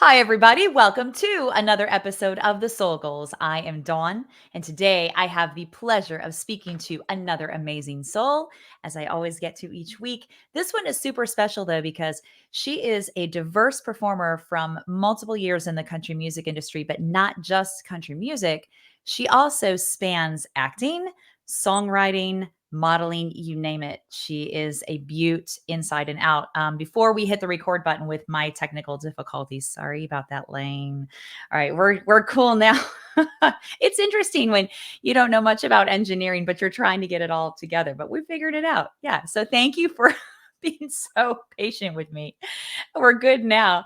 Hi, everybody. Welcome to another episode of The Soul Goals. I am Dawn, and today I have the pleasure of speaking to another amazing soul, as I always get to each week. This one is super special, though, because she is a diverse performer from multiple years in the country music industry, but not just country music. She also spans acting, songwriting, modeling, you name it. She is a beaut inside and out. Before we hit the record button with my technical difficulties, sorry about that, Lane. All right, we're cool now. It's interesting when you don't know much about engineering, but you're trying to get it all together. But we figured it out. Yeah. So thank you for being so patient with me. We're good now.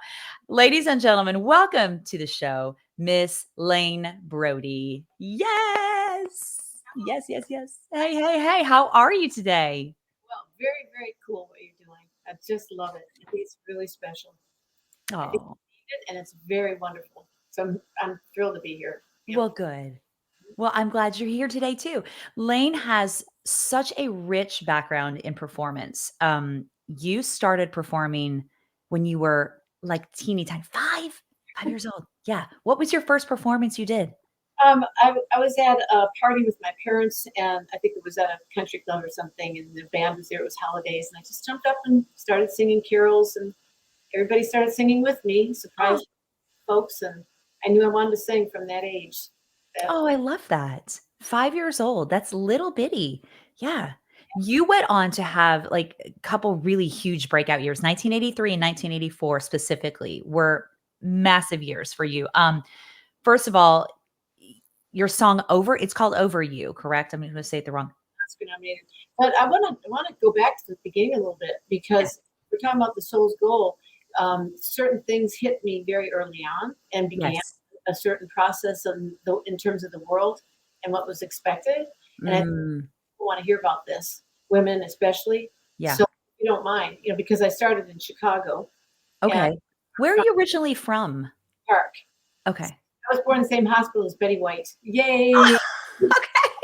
Ladies and gentlemen, welcome to the show, Miss Lane Brody. Yes. Yes, yes, yes. Hey, hey, hey. How are you today? Well, very, very cool what you're doing. I just love it. I think it's really special. I think Oh, you need it, and it's very wonderful. So I'm thrilled to be here. well, good. Well, I'm glad you're here today too. Lane has such a rich background in performance. You started performing when you were like teeny tiny, 5 years old. Yeah. What was your first performance you did? I was at a party with my parents, and I think it was at a country club or something, and the band was there. It was holidays, and I just jumped up and started singing carols, and everybody started singing with me, surprised folks, and I knew I wanted to sing from that age. That Oh, I love that. 5 years old, that's little bitty. Yeah. You went on to have, like, a couple really huge breakout years. 1983 and 1984 specifically were massive years for you. First of all, y your song it's called Over You, correct? I'm gonna say it the wrong. Oscar nominated. But I want to go back to the beginning a little bit Yeah. because we're talking about the soul's goal. Certain things hit me very early on and began Yes. a certain process in terms of the world and what was expected. And I think Mm, people want to hear about this, women especially. yeah. So if you don't mind, because I started in Chicago and Okay. Where are from you originally from? Park. Okay. I was born in the same hospital as Betty White. Yay!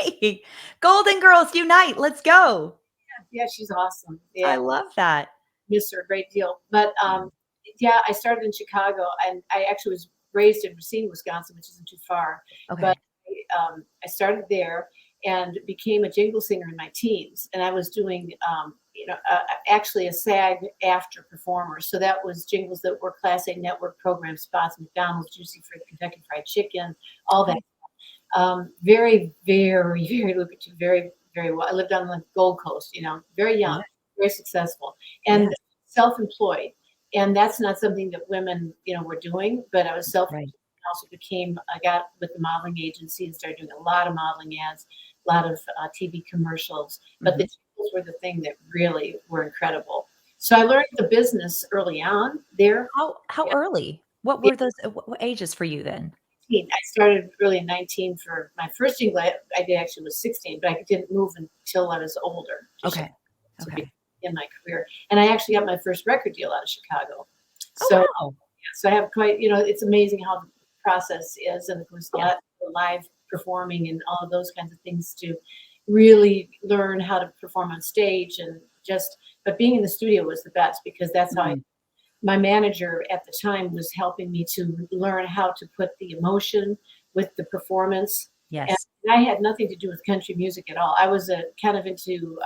Okay. Golden Girls unite, let's go. Yeah, she's awesome. I Yeah. love that. Miss her a great deal. But yeah, I started in Chicago, and I actually was raised in Racine, Wisconsin, which isn't too far. But Okay. I started there and became a jingle singer in my teens, and I was doing actually a SAG after performer. So that was jingles that were Class A network program spots, McDonald's, Juicy Fruit, Kentucky Fried Chicken, all that. Okay. Very, very, very lucrative, very, very well. I lived on the Gold Coast, very young, Yeah. very successful, Yeah. and self-employed. And that's not something that women, were doing, but I was self-employed. Right. Also I got with the modeling agency and started doing a lot of modeling ads, a lot of TV commercials. But the Mhm. jingles were the thing that really were incredible. So I learned the business early on there. How early? What were those what ages for you then? 19. I started really in 19 for my first jingle. I did actually was 16, but I didn't move until I was older Okay. to be Okay. in my career. And I actually got my first record deal out of Chicago. Oh, So, wow. so I have quite, it's amazing how the process is. And of course, Yeah. the live performing and all of those kinds of things to really learn how to perform on stage but being in the studio was the best because that's how Mhm. my manager at the time was helping me to learn how to put the emotion with the performance. And Yes. I had nothing to do with country music at all. I was kind of into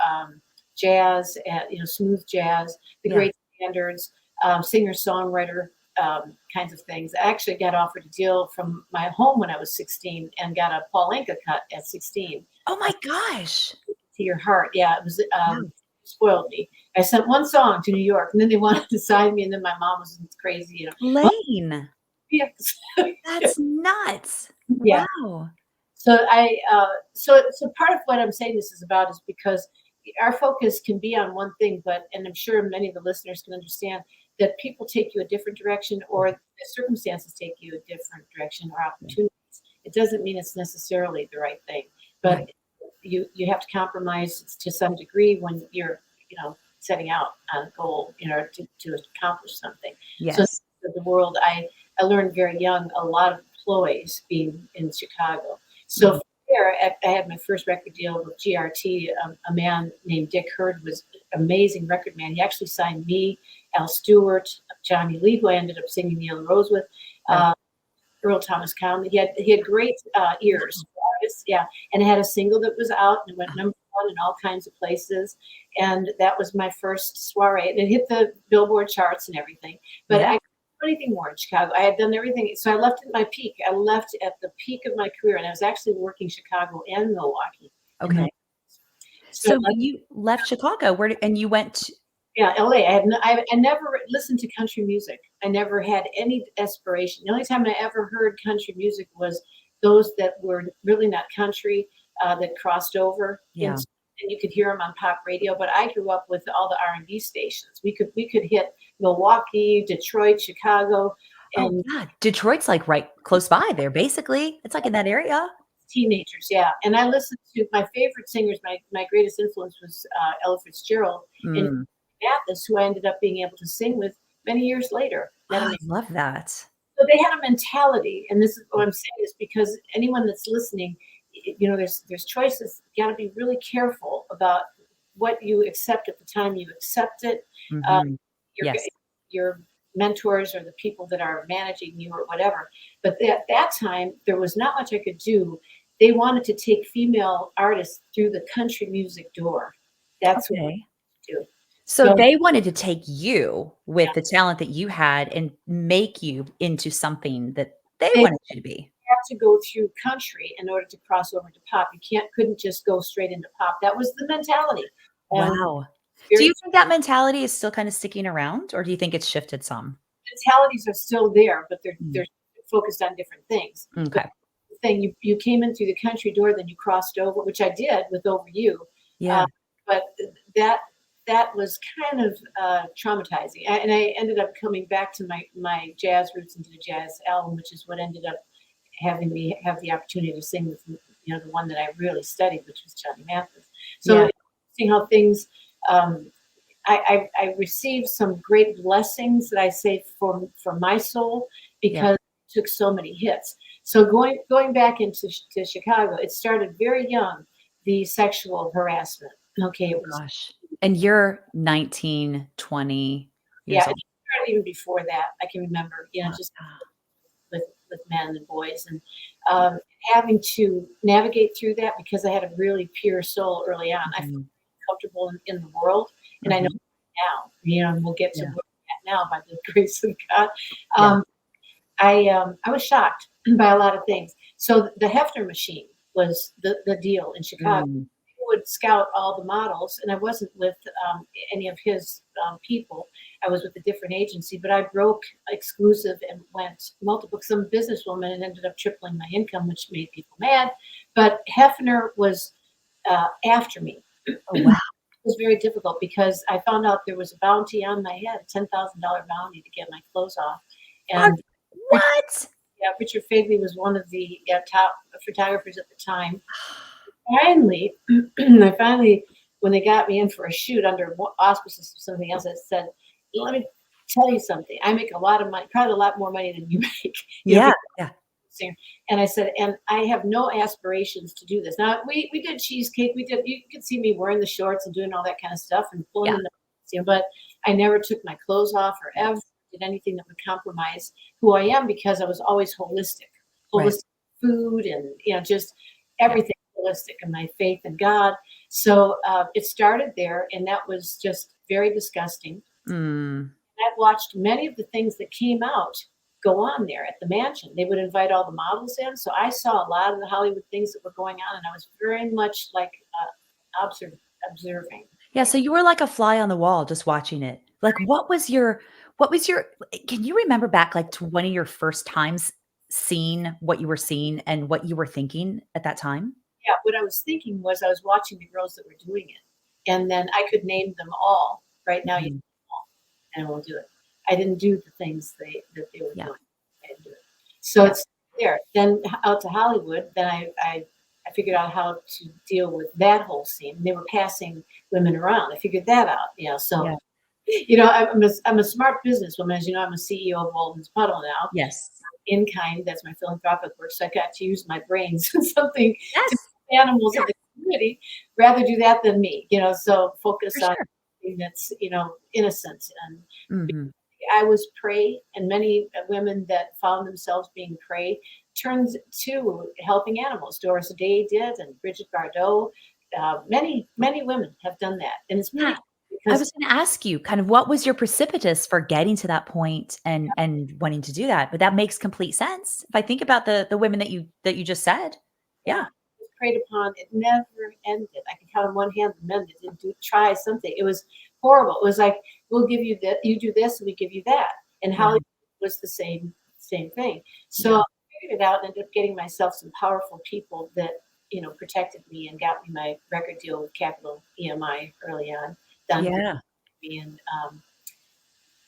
jazz, and, smooth jazz, the Yeah. great standards, singer songwriter kinds of things. I actually got offered a deal from my home when I was 16 and got a Paul Anka cut at 16. Oh my gosh. To your heart. Yeah, it was Wow. spoiled me. I sent one song to New York, and then they wanted to sign me, and then my mom was crazy. Well, Lane, yeah, that's nuts. yeah. Wow. So part of what I'm saying this is about is because our focus can be on one thing, and I'm sure many of the listeners can understand that people take you a different direction, or the circumstances take you a different direction, or Yeah. opportunities. It doesn't mean it's necessarily the right thing, but Right. you have to compromise to some degree when you're setting out on a goal to accomplish something. So Yes. the world, I learned very young a lot of ploys being in Chicago. So Mhm. from there, I had my first record deal with GRT. A man named Dick Hurd was an amazing record man. He actually signed me Al Stewart, Johnny Lee, who I ended up singing The Yellow Rose with, Right. Earl Thomas Conley. He had great ears for artists, yeah. And it had a single that was out and it went #1 in all kinds of places. And that was my first soiree. And it hit the Billboard charts and everything. But Yeah. I couldn't do anything more in Chicago. I had done everything. So I left at my peak. I left at the peak of my career, and I was actually working Chicago and Milwaukee. In Okay. the, so So you left Chicago, and you went to yeah, LA. I never listened to country music. I never had any aspiration. The only time I ever heard country music was those that were really not country, that crossed over yeah. into, and you could hear them on pop radio. But I grew up with all the R&B stations. We could hit Milwaukee, Detroit, Chicago, Oh, and yeah. Detroit's, like, right close by there, basically. It's, like, in that area. teenagers. Yeah, and I listened to my favorite singers. My greatest influence was Ella Fitzgerald and Mm. Mathis, who I ended up being able to sing with many years later. Oh, That I amazing. love that. So they had a mentality, and this is what I'm saying is because anyone that's listening, there's choices. You got to be really careful about what you accept at the time you accept it. Uh, Mhm. your Yes. your mentors or the people that are managing you or whatever. But at that time, there was not much I could do. They wanted to take female artists through the country music door. That's what Okay. they do. So So they wanted to take you with the talent that you had and make you into something that they they wanted you to be. have to go through country in order to cross over to pop. You couldn't just go straight into pop. That was the mentality. And Wow. Do very you think that mentality is still kinda sticking around, or do you think it's shifted some? mentalities are still there, but they're Mm. they're focused on different things. But Okay. the thing you came in through the country door, then you crossed over, which I did with Over You. Yeah. Uh, but that that was kind of traumatizing. And I ended up coming back to my jazz roots and did a jazz album, which is what ended up having me have the opportunity to sing with the one that I really studied, which was Johnny Mathis. Yeah. So seeing how things um, I received some great blessings that I say for my soul Yeah. because it took so many hits. So going back into to Chicago, it started very young, the sexual harassment. Okay, Oh it was gosh. And you're 19, 20 yeah, years it old. started even before that. I can remember, Wow. just with men and boys, and um, having to navigate through that because I had a really pure soul early on. I felt Mhm. comfortable in the world, and I know Mhm. now, and we'll get to Yeah. where we're at now by the grace of God. Yeah. Um, I was shocked by a lot of things. So the Hefner machine was the deal in Chicago. Mm. He would scout all the models, and I wasn't with any of his people. I was with a different agency, but I broke exclusive and went multiple. Some businesswoman and ended up tripling my income, which made people mad. But Hefner was after me. Oh, wow. It was very difficult because I found out there was a bounty on my head, a $10,000 bounty to get my clothes off, What? and What? yeah, Richard Fagley was one of the top photographers at the time. Finally, I finally, when they got me in for a shoot under auspices of something else, I said, "Let me tell you something. I make a lot of money, probably a lot more money than you make, Yeah. for Yeah. singer." And I said, "And I have no aspirations to do this." Now we did cheesecake. We did. You could see me wearing the shorts and doing all that kind of stuff and pulling Yeah. in the, but I never took my clothes off or ever Yes. did anything that would compromise who I am because I was always Right. holistic food and just Yeah. everything holistic and my faith in God. So it started there, and that was just very disgusting. Mm. I've watched many of the things that came out go on there at the mansion. They would invite all the models in, so I saw a lot of the Hollywood things that were going on, and I was very much like observing. Yeah, so you were like a fly on the wall just watching it. Like, what was your can you remember back, like, to one of your first times seeing what you were seeing and what you were thinking at that time? Yeah, what I was thinking was I was watching the girls that were doing it, and then I could name them all. Right now, you Mhm. and I won't do it. I didn't do the things that they were Yeah. doing. I didn't do it. So Yeah. it's there. Then out to Hollywood, then I figured out how to deal with that whole scene. They were passing women around. I figured that out. So Yeah. I'm a smart businesswoman. As you know, I'm a CEO of Walden's Puddle now. Yes. In kind, that's my philanthropic work. So I got to use my brains and something to Yes. animals Yeah, in the community. Rather do that than me. So for focus on sure. something that's, innocent. And Mhm. I was prey, and many women that found themselves being prey turned to helping animals. Doris Day did, and Bridget Bardot. Many women have done that, and it's pretty Yeah. cool I because was gonna ask you kind of what was your precipitus for getting to that point and wanting to do that, but that makes complete sense. If I think about the women that you just said. yeah, Yeah. it was preyed upon. It never ended. I can count on one hand the men that didn't try something. It was horrible. It was like, we'll give you that, you do this, and we give you that. And Hollywood Mhm. was the same thing. So Yeah. I figured it out and ended up getting myself some powerful people that protected me and got me my record deal with Capital EMI early on. Done Yeah. me, and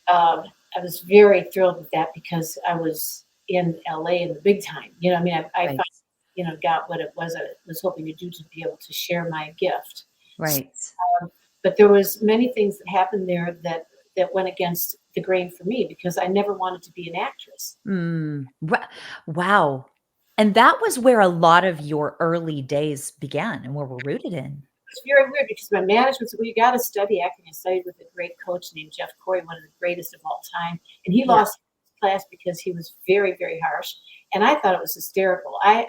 I was very thrilled with that because I was in LA in the big time. I mean, I Right. finally, got what it was I was hoping to do, to be able to share my gift. S- Right. But there was many things that happened there that went against the grain for me because I never wanted to be an actress. Mm. Wow. And that was where a lot of your early days began and were rooted in. It's very weird because my management said, "Well, you got to study acting." I studied with a great coach named Jeff Corey, one of the greatest of all time, and he Yeah. lost his class because he was very, very harsh. And I thought it was hysterical. I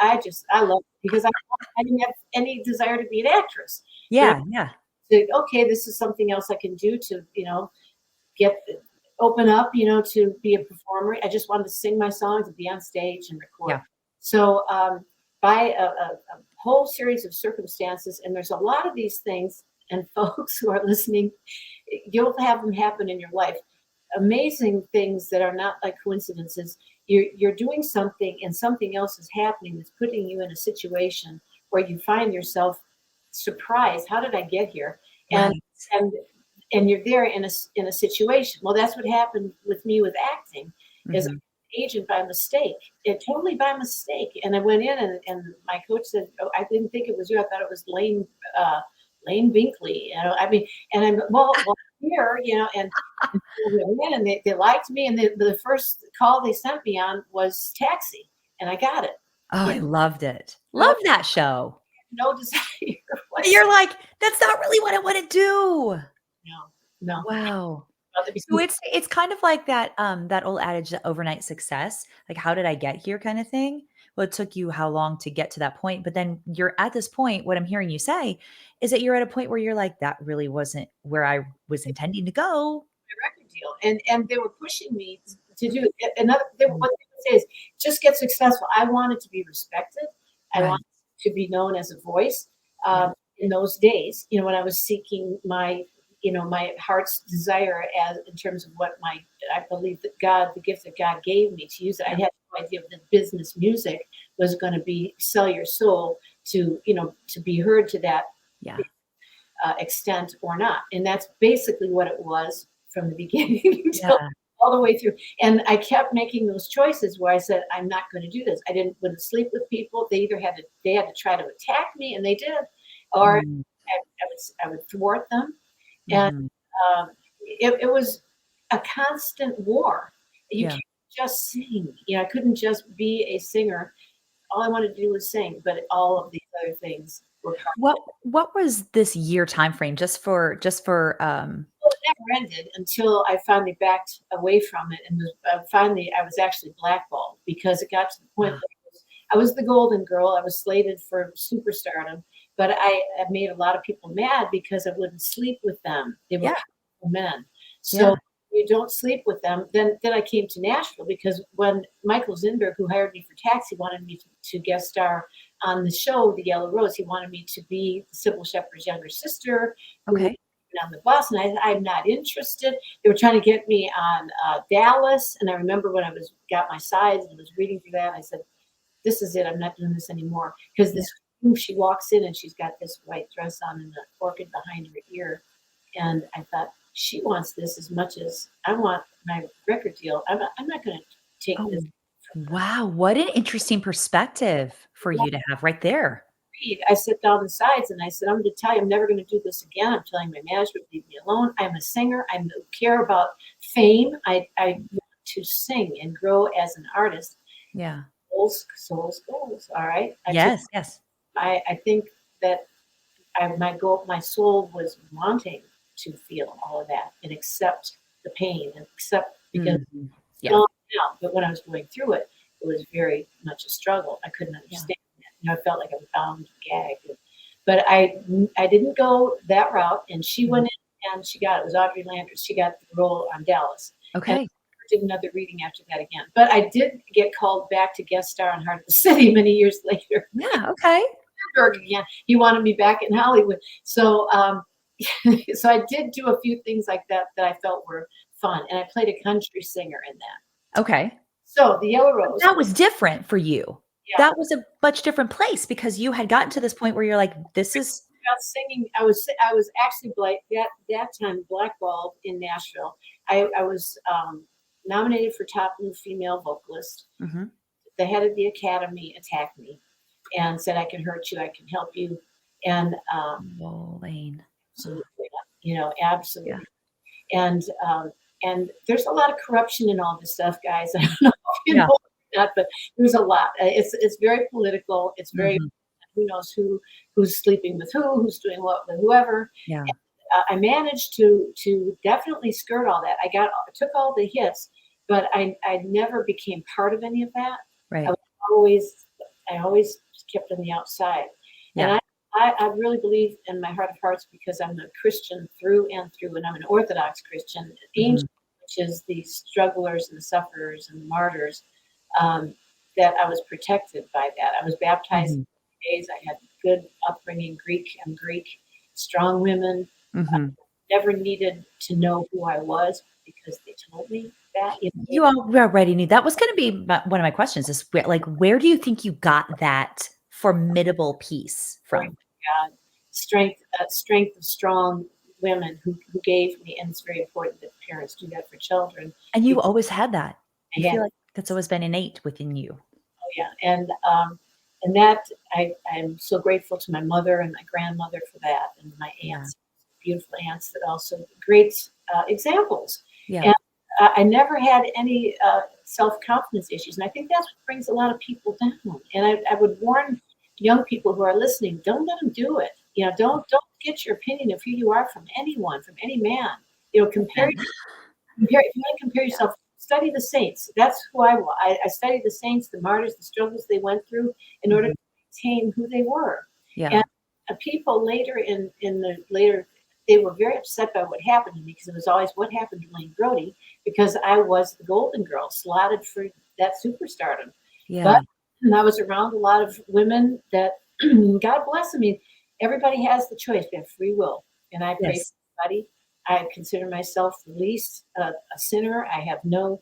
loved it because I didn't have any desire to be an actress, but Yeah, yeah, okay, this is something else I can do to get open up, to be a performer. I just wanted to sing my songs and be on stage and record. yeah. So by a whole series of circumstances, and there's a lot of these things, and folks who are listening, you'll have them happen in your life. Amazing things that are not like coincidences. You're doing something, and something else is happening that's putting you in a situation where you find yourself surprised. How did I get here? And Right. and and you're there in a situation. Well, that's what happened with me with acting. Is I Mhm. was an agent by mistake, it totally by mistake. And I went in, and my coach said, "Oh, I didn't think it was you. I thought it was Lane Binkley." I mean, and I'm well here, and so we went in, and they liked me, and the first call they sent me on was Taxi, and I got it. Oh, You I loved it. know, Love that show. no desire You're whatsoever. like, "That's not really what I wanna do." No, no, Wow. So because it's kind of like that old adage, that overnight success, like, "How did I get here?" kinda thing. Well, it took you how long to get to that point, but then you're at this point, what I'm hearing you say is that you're at a point where you're like, "That really wasn't where I was intending to go." record deal, and they were pushing me to do another. Mm, What they would say is, just get successful. I wanted to be respected. I right. wanted to be known as a voice. Yeah, In those days, when I was seeking my heart's desire, as in terms of what I believe that God, the gift that God gave me to use it. I yeah, had no idea that business music was going to be sell your soul to be heard to that yeah, extent or not. And that's basically what it was from the beginning until yeah. all the way through. And I kept making those choices where I said, I'm not going to do this. I wouldn't sleep with people. They had to try to attack me, and they did, or Mm, I would thwart them. And mhm. it was a constant war. You Yeah. can't just sing. I couldn't just be a singer. All I wanted to do was sing, but all of these other things were part. What was this year time frame just for Well, it never ended until I finally backed away from it, and finally I was actually blackballed because it got to the point Ah, where I was the golden girl. I was slated for superstardom, but I made a lot of people mad because I wouldn't sleep with them. They were yeah, powerful men, so yeah, you don't sleep with them. Then I came to Nashville because when Michael Zinberg, who hired me for Taxi, wanted me to guest star on the show The Yellow Rose. He wanted me to be Sybil Shepherd's younger sister who okay, on the bus, and I'm not interested. They were trying to get me on Dallas, and I remember when I got my sides and was reading through that, I said, "This is it. I'm not doing this anymore." Because yeah. she walks in and she's got this white dress on and the orchid behind her ear, and I thought, she wants this as much as I want my record deal. I'm not going to take this Oh, from her. wow, what an interesting perspective for you to have right there. I sit down the sides and I said, I'm going to tell you, I'm never going to do this again. I'm telling my management, leave me alone. I'm a singer. I don't care about fame. I want to sing and grow as an artist. Yeah. Souls, goals. All right. Yes, yes. I think that my soul was wanting to feel all of that and accept the pain and accept because Mhm. it's Yeah. gone now. But when I was going through it, it was very much a struggle. I couldn't Yeah. understand it. I felt like I was bound and gagged. But I didn't go that route, and she Mhm. went in and she got it. It was Audrey Landers. She got the role on Dallas, and I Okay. did another reading after that again. But I did get called back to guest star on Heart of the City many years later. Yeah, okay. Again, he wanted me back in Hollywood, so so I did do a few things like that that I felt were fun, and I played a country singer in that. Okay. So the Yellow But Rose, that was different for you. yeah. That was a much different place because you had gotten to this point where you're like, "This is." About singing, I was actually that time blackballed in Nashville. I was nominated for top new female vocalist. Mhm. The head of the academy attacked me and said, "I can hurt you, I can help you," and Oh, Lane. Oh, absolutely, yeah. absolutely. And there's a lot of corruption in all this stuff, guys. I don't know if you Yeah. know that, but there's a lot. It's very political. It's very Mhm. who knows who's sleeping with who's doing what with whoever. Yeah. I managed to definitely skirt all that. Took all the hits, but I never became part of any of that. I Right. was always I always kept on the outside, and Yeah. I really believe in my heart of hearts because I'm a Christian through and through, and I'm an Orthodox Christian. Angel, Mhm. which is the strugglers and the sufferers and the martyrs, um, that I was protected by that. I was baptized Mhm. in days. I had good upbringing, Greek, strong women. Mhm. Never needed to know who I was because they told me that. You know, You already knew that was gonna be one of my questions is where do you think you got that formidable piece glory from? to God, strength of strong women who gave me, and it's very important that parents do that for children. And you Because always had that. I I had, feel like that's always been innate within you. oh yeah, and that I'm so grateful to my mother and my grandmother for that, and my Yeah. aunts, beautiful aunts that also great examples. Yeah. And I never had any self confidence issues, and I think that's what brings a lot of people down. And I would warn young people who are listening: don't let them do it. You know, don't get your opinion of who you are from anyone, from any man. You know, Amen. if you want to compare yourself, study the saints. That's who I studied the saints, the martyrs, the struggles they went through in order Mhm. to maintain who they were. Yeah. And people later in the later, they were very upset by what happened to me because it was always what happened to Lane Brody because I was the golden girl slotted for that superstardom. But Yeah. I was around a lot of women that God bless them. I mean, everybody has the choice. We have free will, and I pray Yes. for everybody. I consider myself the least a sinner. I have no,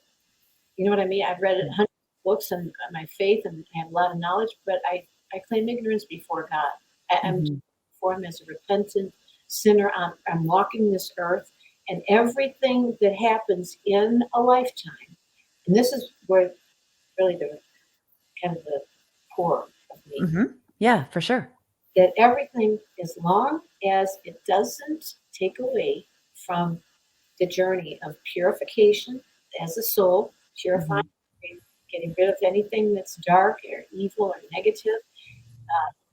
you know what I mean? I've read Yeah. hundreds of books on my faith and I have a lot of knowledge, but I claim ignorance before God. I'm Mhm. before Him as a repentant sinner. I'm walking this earth, and everything that happens in a lifetime, and this is where really the kind of the core of me, Mhm. Yeah, for sure. that everything, as long as it doesn't take away from the journey of purification as a soul, purifying, Mhm. getting rid of anything that's dark or evil or negative,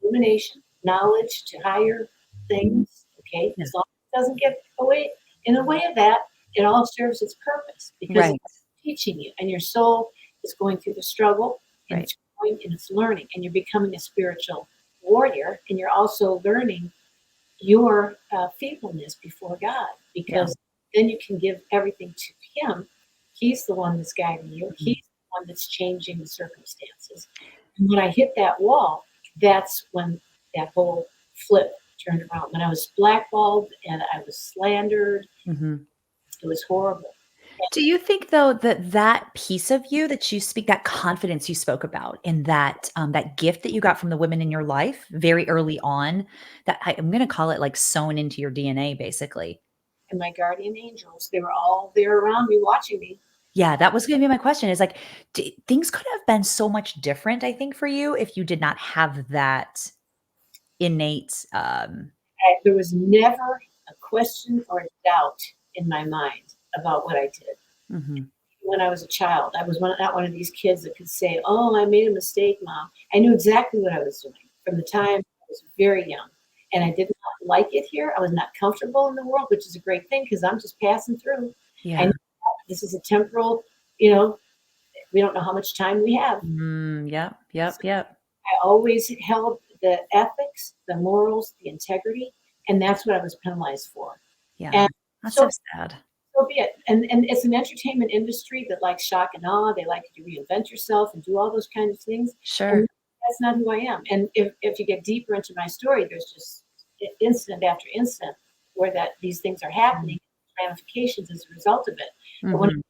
illumination, knowledge to higher things. Okay, Yeah. as long as it doesn't get away in the way of that, it all serves its purpose because Right. it's teaching you, and your soul is going through the struggle, and Right. it's growing and it's learning, and you're becoming a spiritual warrior, and you're also learning your feebleness before God Yeah. because then you can give everything to Him. He's the one that's guiding you, Mhm. He's the one that's changing the circumstances. And when I hit that wall, that's when that whole flip turned around. When I was blackballed and I was slandered, Mhm. it was horrible. Do you think though that that piece of you that you speak that confidence you spoke about and that gift that you got from the women in your life very early on, that I'm gonna call it like sewn into your DNA basically? And my guardian angels, they were all there around me watching me. Yeah, that was gonna be my question is like, things could have been so much different, I think, for you if you did not have that innate, There was never a question or a doubt in my mind about what I did. mhm, When I was a child. I was not one of these kids that could say, "Oh, I made a mistake, mom." I knew exactly what I was doing from the time I was very young, and I did not like it here. I was not comfortable in the world, which is a great thing because I'm just passing through. I know Yeah. this is a temporal, you know, we don't know how much time we have. Yep. Yep. Yep. I always held the ethics, the morals, the integrity, and that's what I was penalized for. Yeah. And That's so so sad. so be it. And it's an entertainment industry that likes shock and awe. They like you to reinvent yourself and do all those kinds of things. Sure. And that's not who I am. And if you get deeper into my story, there's just incident after incident where that these things are happening, ramifications as a result of it. But when Mm-hmm. it's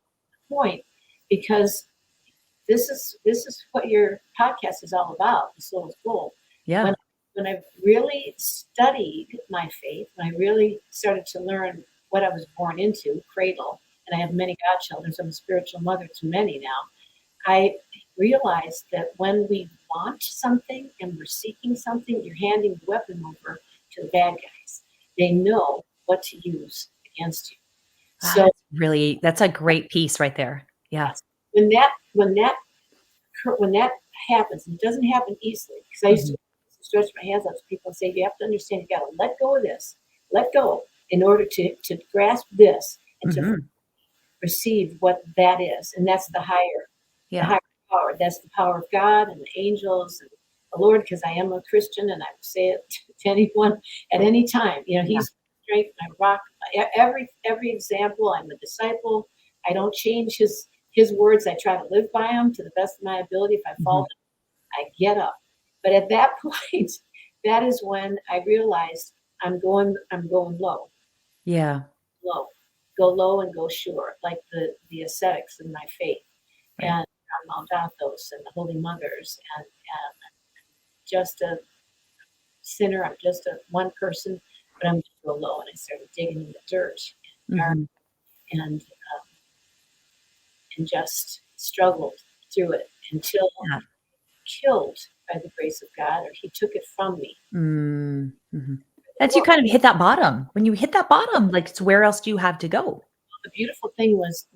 the point, because this is what your podcast is all about, the soul's goal. Yeah. When when I really studied my faith, when I really started to learn what I was born into, cradle, and I have many godchildren, so I'm a spiritual mother to many now. I realized that when we want something and we're seeking something, you're handing the weapon over to the bad guys. They know what to use against you. So That's a great piece right there. Yeah. yes, when that happens, and it doesn't happen easily, because I used Mhm. to stretch my hands out to people and say, you have to understand, you got to let go of this, let go in order to grasp this and to Mhm. receive what that is. And that's the Yeah. higher power. That's the power of God and the angels and the Lord, because I am a Christian and I will say it to anyone at any time. Yeah. He's my strength, my rock. Every example, I'm a disciple. I don't change his words. I try to live by them to the best of my ability. If I Mhm. fall, I get up. But at that point, that is when I realized I'm going low, Yeah. low, go low and go sure, like the ascetics in my faith, Right. and Mount Athos and the Holy Mothers, and just a sinner. I'm just a one person, but I'm going to go low. And I started digging in the dirt Mhm. and just struggled through it until Yeah. killed by the grace of God, or He took it from me. Mhm. That's you kind of hit that bottom. When you hit that bottom, like, it's where else do you have to go? The beautiful thing was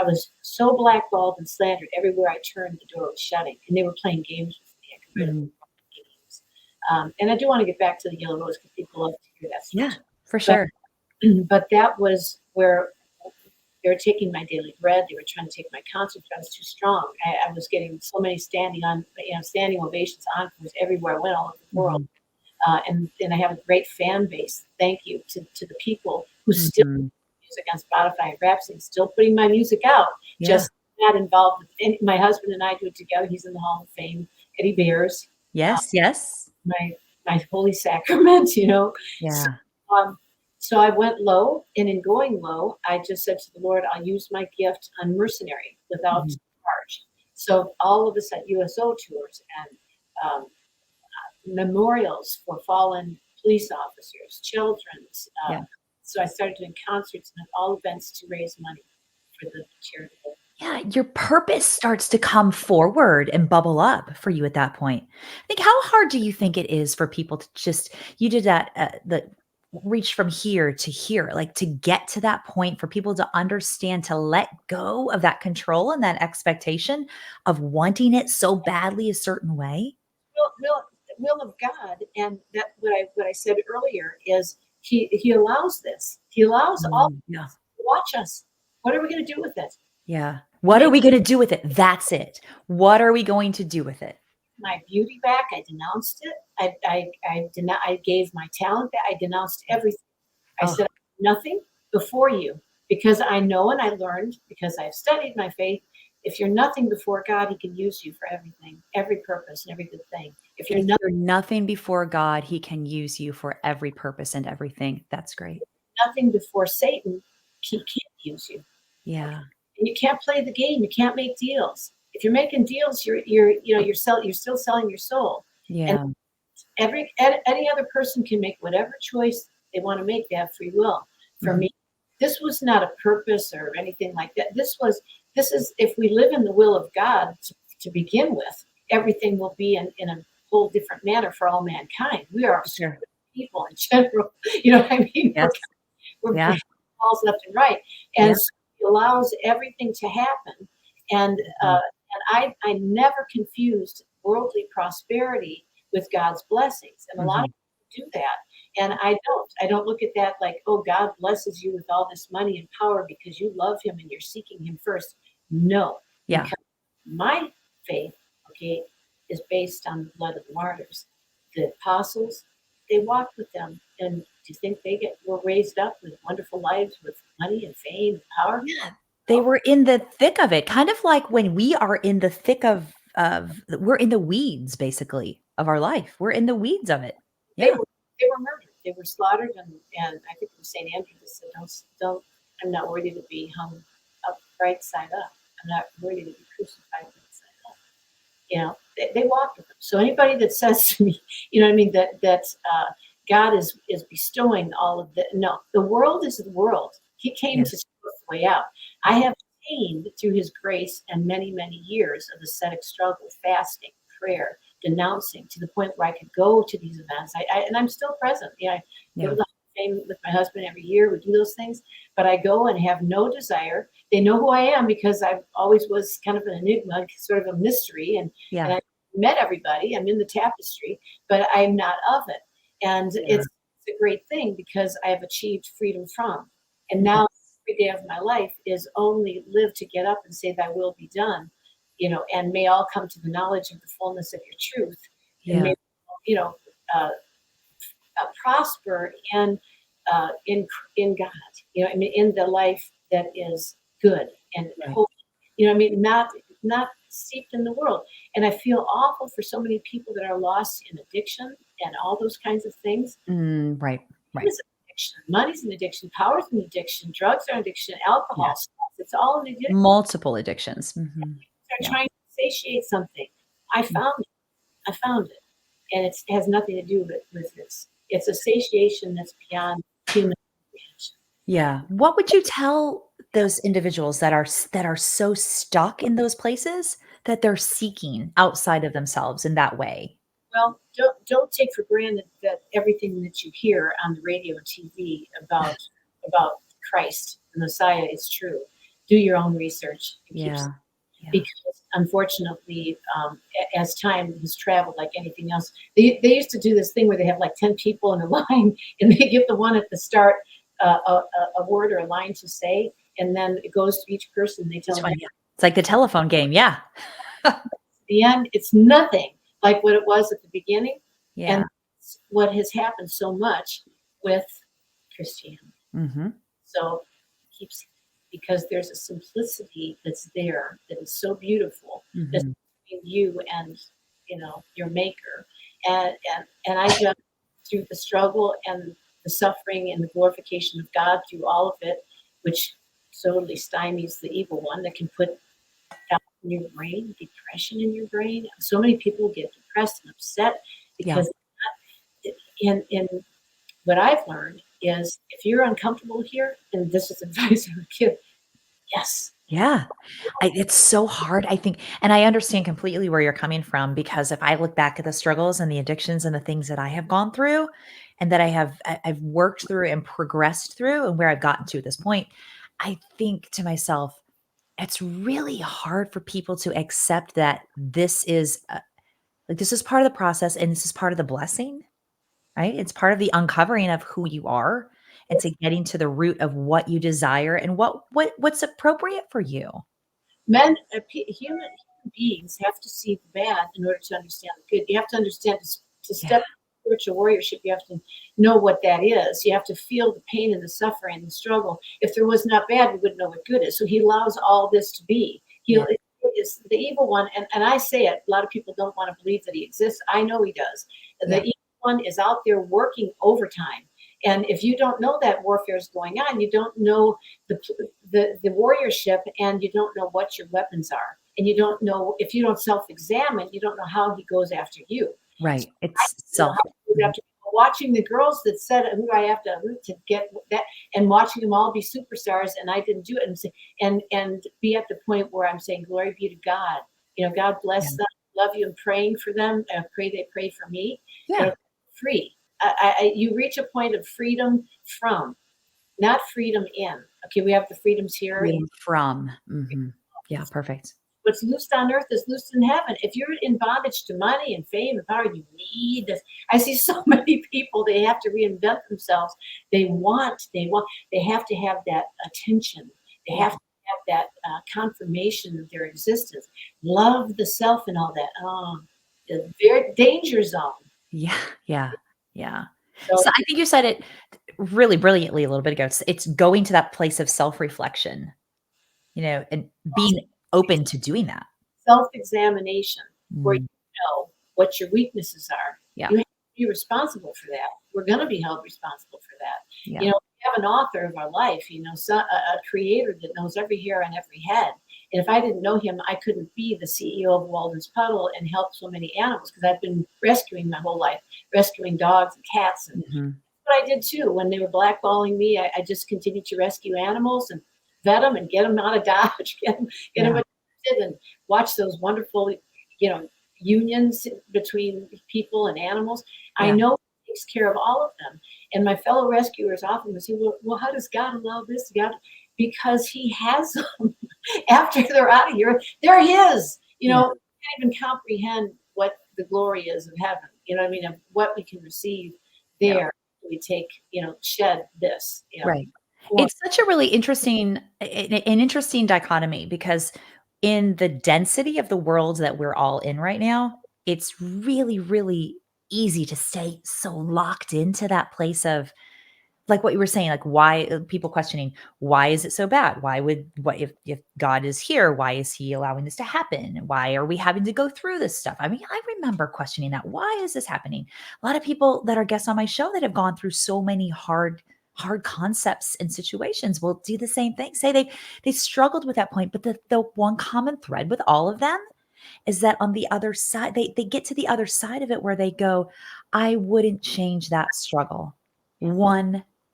I was so blackballed and slandered everywhere I turned. The door was shutting, and they were playing games with me. I could rid of Mhm. games. And I do want to get back to the yellow rose because people love to hear that Yeah, story. for But sure. but that was where they were taking my daily bread. They were trying to take my concert. I was too strong. I was getting so many standing ovations, encores everywhere I went all over the world. Mhm. And I have a great fan base. Thank you to the people who still Mhm. music on Spotify and Rhapsody, still putting my music out. Yeah. Just not involved. And my husband and I do it together. He's in the Hall of Fame. Eddie Bears, Yes, yes. my my holy sacrament. So, Yeah. um, so I went low, and in going low, I just said to the Lord, "I'll use my gift on mercenary without Mhm. charge." So all of us at USO tours and um, memorials for fallen police officers, children's. Yeah. So I started doing concerts and all events to raise money for the charitable. Yeah, your purpose starts to come forward and bubble up for you at that point. I think how hard do you think it is for people to just you did that the reach from here to here, like to get to that point for people to understand to let go of that control and that expectation of wanting it so badly a certain way? Will of God, and that what I said earlier is He allows this. He allows all Yeah. to watch us. What are we going to do with it? Yeah. What are we gonna do with it? That's it. What are we going to do with it? My beauty back. I denounced it. I gave my talent back. I denounced everything. I Oh, said nothing before you, because I know and I learned, because I've studied my faith. If you're nothing before God, He can use you for everything, every purpose, and every good thing. If you're if you're nothing before God, he can use you for every purpose and everything. That's great. nothing before Satan, He can't use you. Yeah. And you can't play the game. You can't make deals. If you're making deals, you're still selling your soul. And Yeah. any other person can make whatever choice they want to make. They have free will. For Mhm. me, this was not a purpose or anything like that. This is if we live in the will of God to begin with, everything will be in a whole different manner for all mankind. We are For sure. people in general. You know what I mean? Yes. We're Yeah. balls left and right, Yeah. and so He allows everything to happen. And Mhm. I never confused worldly prosperity with God's blessings, and a lot of Mhm. people do that. And I don't look at that like, oh, God blesses you with all this money and power because you love him and you're seeking him first. No, Yeah. because my faith, okay, is based on the blood of the martyrs. The apostles, they walked with them. And do you think were raised up with wonderful lives with money and fame and power? Yeah. They were in the thick of it, kind of like when we are in the thick of we're in the weeds basically of our life. We're in the weeds of it. They Yeah. were they were murdered. They were slaughtered, and I think it was Saint Andrew that said, "Don't. I'm not worthy to be hung up right side up. I'm not worthy to be crucified right side up." They walked with them. So anybody that says to me, you know what I mean, God is bestowing all of the no, the world is the world. He came Yeah. to show us the way out. I have attained through His grace and many years of ascetic struggle, fasting, prayer, denouncing, to the point where I could go to these events. And I'm still present. I go to Yeah. the Hall of Fame with my husband every year. We do those things, but I go and have no desire. They know who I am because I always was kind of an enigma, sort of a mystery, and Yeah. I met everybody. I'm in the tapestry, but I'm not of it. And Yeah. it's a great thing because I have achieved freedom from. And Yeah. now every day of my life is only live to get up and say, "Thy will be done," and may all come to the knowledge of the fullness of your truth, and Yeah. may you know uh, prosper and in God. I mean, in the life that is good and Right. holy. I mean, not steeped in the world. And I feel awful for so many people that are lost in addiction and all those kinds of things. Right. It Right. is an addiction. Money's an addiction. Power's an addiction. Drugs are an addiction. Yeah. Alcohol, sex, it's all an addiction. Multiple addictions. They're Yeah. trying to satiate something. I found it. I found it. And it has nothing to do with this. It's a satiation that's beyond human comprehension. Yeah. What would you tell those individuals that are so stuck in those places that they're seeking outside of themselves in that way? Well, don't take for granted that everything that you hear on the radio and TV about Christ, the Messiah, is true. Do your own research and Yeah. Yeah. because unfortunately, as time has traveled, like anything else, they used to do this thing where they have like 10 people in a line, and they give the one at the start a word or a line to say, and then it goes to each person. They tell Each them one, yeah. It's like the telephone game. Yeah. the end, it's nothing like what it was at the beginning. And Yeah. that's what has happened so much with Christianity. Mhm. So keeps because there's a simplicity that's there that is so beautiful that's Mhm. between you and your maker. And I just through the struggle and the suffering and the glorification of God through all of it, which totally stymies the evil one that can put doubt in your brain, depression in your brain. So many people get depressed and upset Yeah. because in what I've learned is if you're uncomfortable here, and this is advice I would give, yes. Yeah. It's so hard, I think, and I understand completely where you're coming from because if I look back at the struggles and the addictions and the things that I have gone through and that I've worked through and progressed through and where I've gotten to at this point, I think to myself, it's really hard for people to accept that this is like this is part of the process and this is part of the blessing, right? It's part of the uncovering of who you are and to getting to the root of what you desire and what's appropriate for you. Human beings have to see the bad in order to understand the good. You have to understand to Yeah. step into spiritual warriorship. You have to know what that is. You have to feel the pain and the suffering and the struggle. If there was not bad, we wouldn't know what good is. So he allows all this to be. He Yeah. is the evil one, and I say it. A lot of people don't want to believe that he exists. I know he does. The Yeah. evil one is out there working overtime. And if you don't know that warfare is going on, you don't know the the warriorship, and you don't know what your weapons are, and you don't know if you don't self-examine, you don't know how he goes after you. So Right. I It's know self. how he goes Mhm. after people. Watching the girls that said who do I have to get that, and watching them all be superstars, and I didn't do it, and be at the point where I'm saying glory be to God. God Yeah. bless them, love you, and praying for them. I pray they pray for me. Yeah. Free. You reach a point of freedom from, not freedom in. Okay, we have the freedoms here. Freedom from. Mhm. Yeah, perfect. What's loosed on earth is loosed in heaven. If you're in bondage to money and fame and power, you need this. I see so many people, they have to reinvent themselves. They have to have that attention. They have to have that confirmation of their existence. Love the self and all that. Oh, the very danger zone. Yeah, yeah, yeah. So So I think you said it really brilliantly a little bit ago. It's going to that place of self-reflection, and being open to doing that. self-examination where you Mm, know what your weaknesses are. yeah, You have to be responsible for that. We're going to be held responsible for that. yeah, We have an author of our life, a creator that knows every hair on every head. And if I didn't know him, I couldn't be the CEO of Walden's Puddle and help so many animals because I've been rescuing my whole life, rescuing dogs and cats. And mhm, what I did too. When they were blackballing me, I just continued to rescue animals and vet them and get them out of Dodge, get them yeah, adopted and watch those wonderful, you know, unions between people and animals. I yeah, know he takes care of all of them. And my fellow rescuers often would say, well, how does God allow this? God, because he has them after they're out of here, they're his. yeah, Can't even comprehend what the glory is of heaven. You know what I mean? Of what we can receive yeah. there. We take, shed this, Right. form. It's such a really interesting an interesting dichotomy because in the density of the world that we're all in right now, it's really, really easy to stay so locked into that place of like what you were saying, like why people questioning why is it so bad? Why would what if God is here? Why is he allowing this to happen? Why are we having to go through this stuff? I mean, I remember questioning that. Why is this happening? A lot of people that are guests on my show that have gone through so many hard concepts and situations will do the same thing. Say they struggled with that point, but the one common thread with all of them is that on the other side, they get to the other side of it where they go, I wouldn't change that struggle. Yeah, One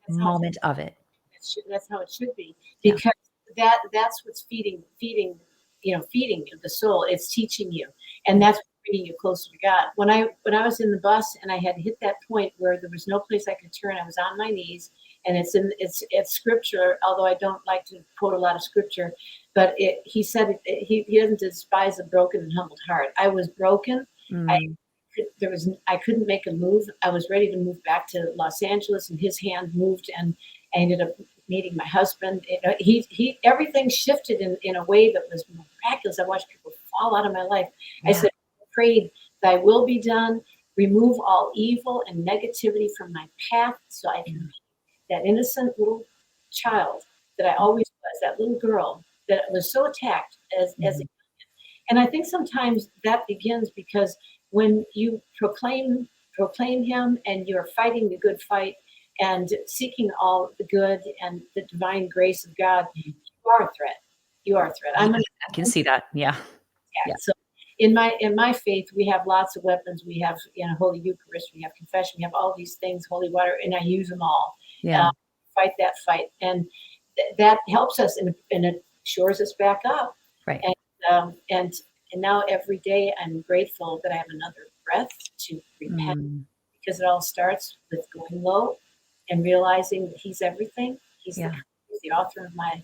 that's how moment of it. that's how it should be Yeah. because that's what's feeding the soul. It's teaching you, and Yeah. that's bringing you closer to God. When I was in the bus and I had hit that point where there was no place I could turn, I was on my knees, and it's scripture. Although I don't like to quote a lot of scripture, but he said he doesn't despise a broken and humbled heart. I was broken. I Mm. I couldn't make a move. I was ready to move back to Los Angeles, and his hand moved, and I ended up meeting my husband. He everything shifted in a way that was miraculous. I watched people fall out of my life. I Yeah. said, I prayed, Thy will be done. Remove all evil and negativity from my path, so I can Yeah. be that innocent little child that I always was. That little girl that was so attacked as Mhm. and I think sometimes that begins because when you proclaim him and you're fighting the good fight and seeking all the good and the divine grace of God, Mhm. you are a threat. You are a threat. Yeah, I'm an I can see that. Yeah. Yeah. attack. So in my faith, we have lots of weapons. We have Holy Eucharist, we have confession, we have all these things, holy water, and I use them all. Yeah. Uh, Fight that fight, and that helps us, and it shores us back up. Right. And and now every day I'm grateful that I have another breath to repent Mm. because it all starts with going low and realizing that He's everything. Yeah. He's the author of my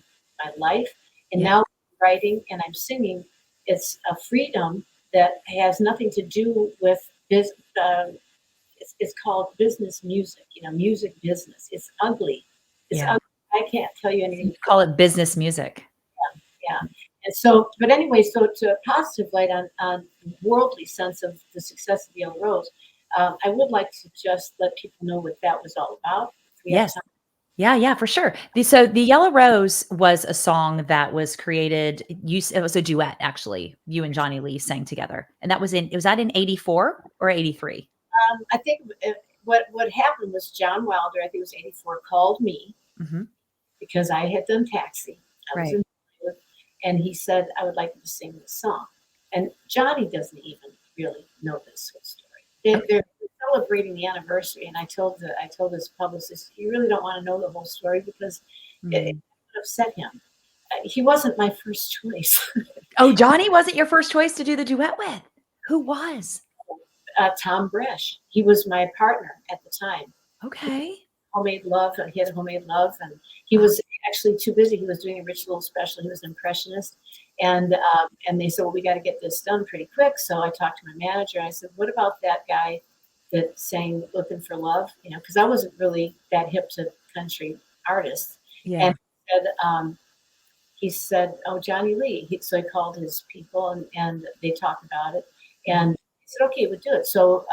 life, and Yeah. now I'm writing and I'm singing. It's a freedom that has nothing to do with this. It's called business music. Music business. It's ugly. It's Yeah. ugly. I can't tell you You anything. call it business music. Yeah. And so, but anyway, so to a positive light on worldly sense of the success of Yellow Rose, I would like to just let people know what that was all about. If we have Yes. time. Yeah, yeah, for sure. So the Yellow Rose was a song that was created. It was a duet, actually. You and Johnny Lee sang together, and was that in '84 or '83? I think what happened was John Wilder, I think it was '84, called me Hmm. because I had done Taxi. I was Right. in, and he said I would like you to sing this song. And Johnny doesn't even really know this whole story. They're celebrating the anniversary, and I told his publicist, you really don't want to know the whole story because it Mm. would upset him. He wasn't my first choice. Oh, Johnny wasn't your first choice to do the duet with. Who was? Tom Bresh, he was my partner at the time. Okay. Homemade Love, he had Homemade Love, and he Uh, was actually too busy. He was doing a rich little special. He was an impressionist. And they said, well, we got to get this done pretty quick. So I talked to my manager. I said, what about that guy that sang Looking for Love? Because I wasn't really that hip to country artists. Yeah. And he said, oh, Johnny Lee. So he called his people and they talked about it. And he said, okay, we'll do it. So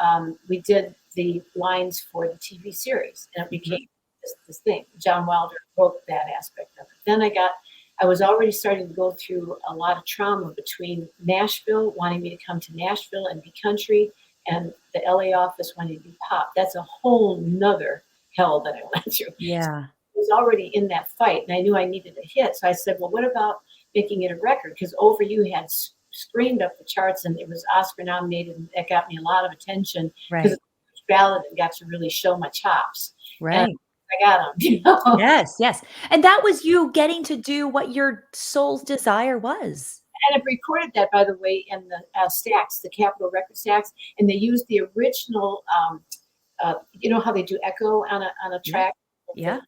we did the lines for the TV series, and it became this thing. John Wilder wrote that aspect of it. Then I was already starting to go through a lot of trauma between Nashville, wanting me to come to Nashville and be country, and the LA office wanting to be pop. That's a whole nother hell that I went through. Yeah. Was already in that fight, and I knew I needed a hit. So I said, well, what about making it a record? Because Over You had screamed up the charts, and it was Oscar nominated, and that got me a lot of attention because it was a ballad and got to really show my chops. Right. And I got them. Yes, yes. And that was you getting to do what your soul's desire was. And I've recorded that, by the way, in the stacks, the Capitol record stacks, and they used the original. You know how they do echo on a track? Yeah.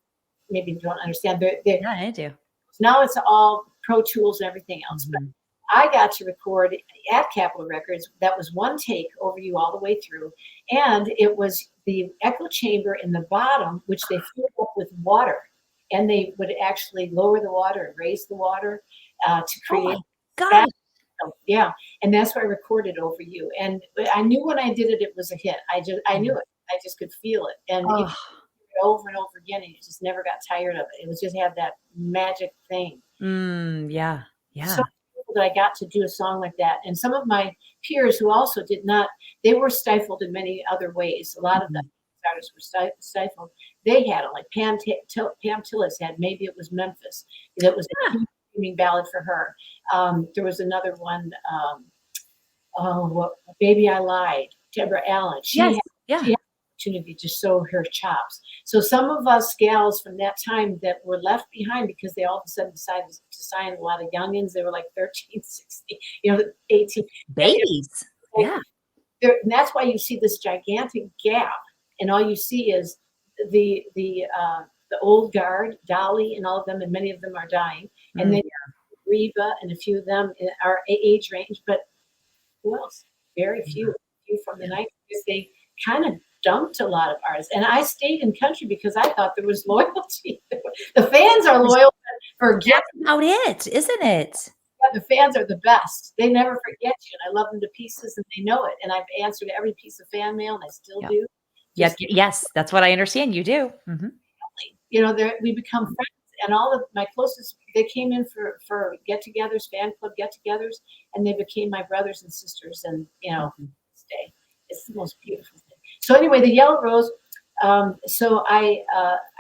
Maybe you don't understand. Yeah, I do. Now it's all Pro Tools and everything else. But I got to record at Capitol Records. That was one take, Over You all the way through. And it was the echo chamber in the bottom, which they filled up with water. And they would actually lower the water and raise the water to create. God. Yeah. And that's why I recorded Over You. And I knew when I did it, it was a hit. I knew it. I just could feel it. And over and over again, and you just never got tired of it. It was just had that magic thing. Yeah. So that I got to do a song like that. And some of my peers who also did not, they were stifled in many other ways. A lot of the artists were stifled. They had it, like Pam Tillis had, maybe it was Memphis. That was a screaming ballad for her. There was another one, Baby I Lied, Deborah Allen. She had opportunity to show her chops. So some of us gals from that time that were left behind because they all of a sudden decided to sign a lot of youngins. They were like 13, 16, 18. Babies. And that's why you see this gigantic gap. And all you see is the old guard, Dolly and all of them, and many of them are dying. And then Reba and a few of them in our age range. But who else? Very few from the 90s. They kind of dumped a lot of artists, and I stayed in country because I thought there was loyalty. The fans are loyal. That's about it, isn't it? Yeah, the fans are the best. They never forget you, and I love them to pieces, and they know it. And I've answered every piece of fan mail, and I still do. Yes, that's what I understand. You do. We become friends, and all of my closest, they came in for get-togethers, fan club get-togethers, and they became my brothers and sisters. And stay. It's the most beautiful thing. So anyway, the Yellow Rose. So I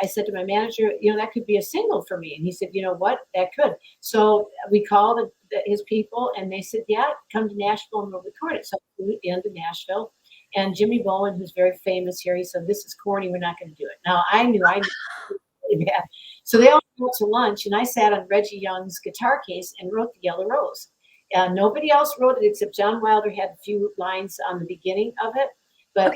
said to my manager, that could be a single for me. And he said, you know what, that could. So we called his people, and they said, yeah, come to Nashville and we'll record it. So we flew into Nashville, and Jimmy Bowen, who's very famous here, he said, this is corny, we're not going to do it. Now I knew really bad. So they all went to lunch, and I sat on Reggie Young's guitar case and wrote the Yellow Rose. Nobody else wrote it except John Wilder had a few lines on the beginning of it. But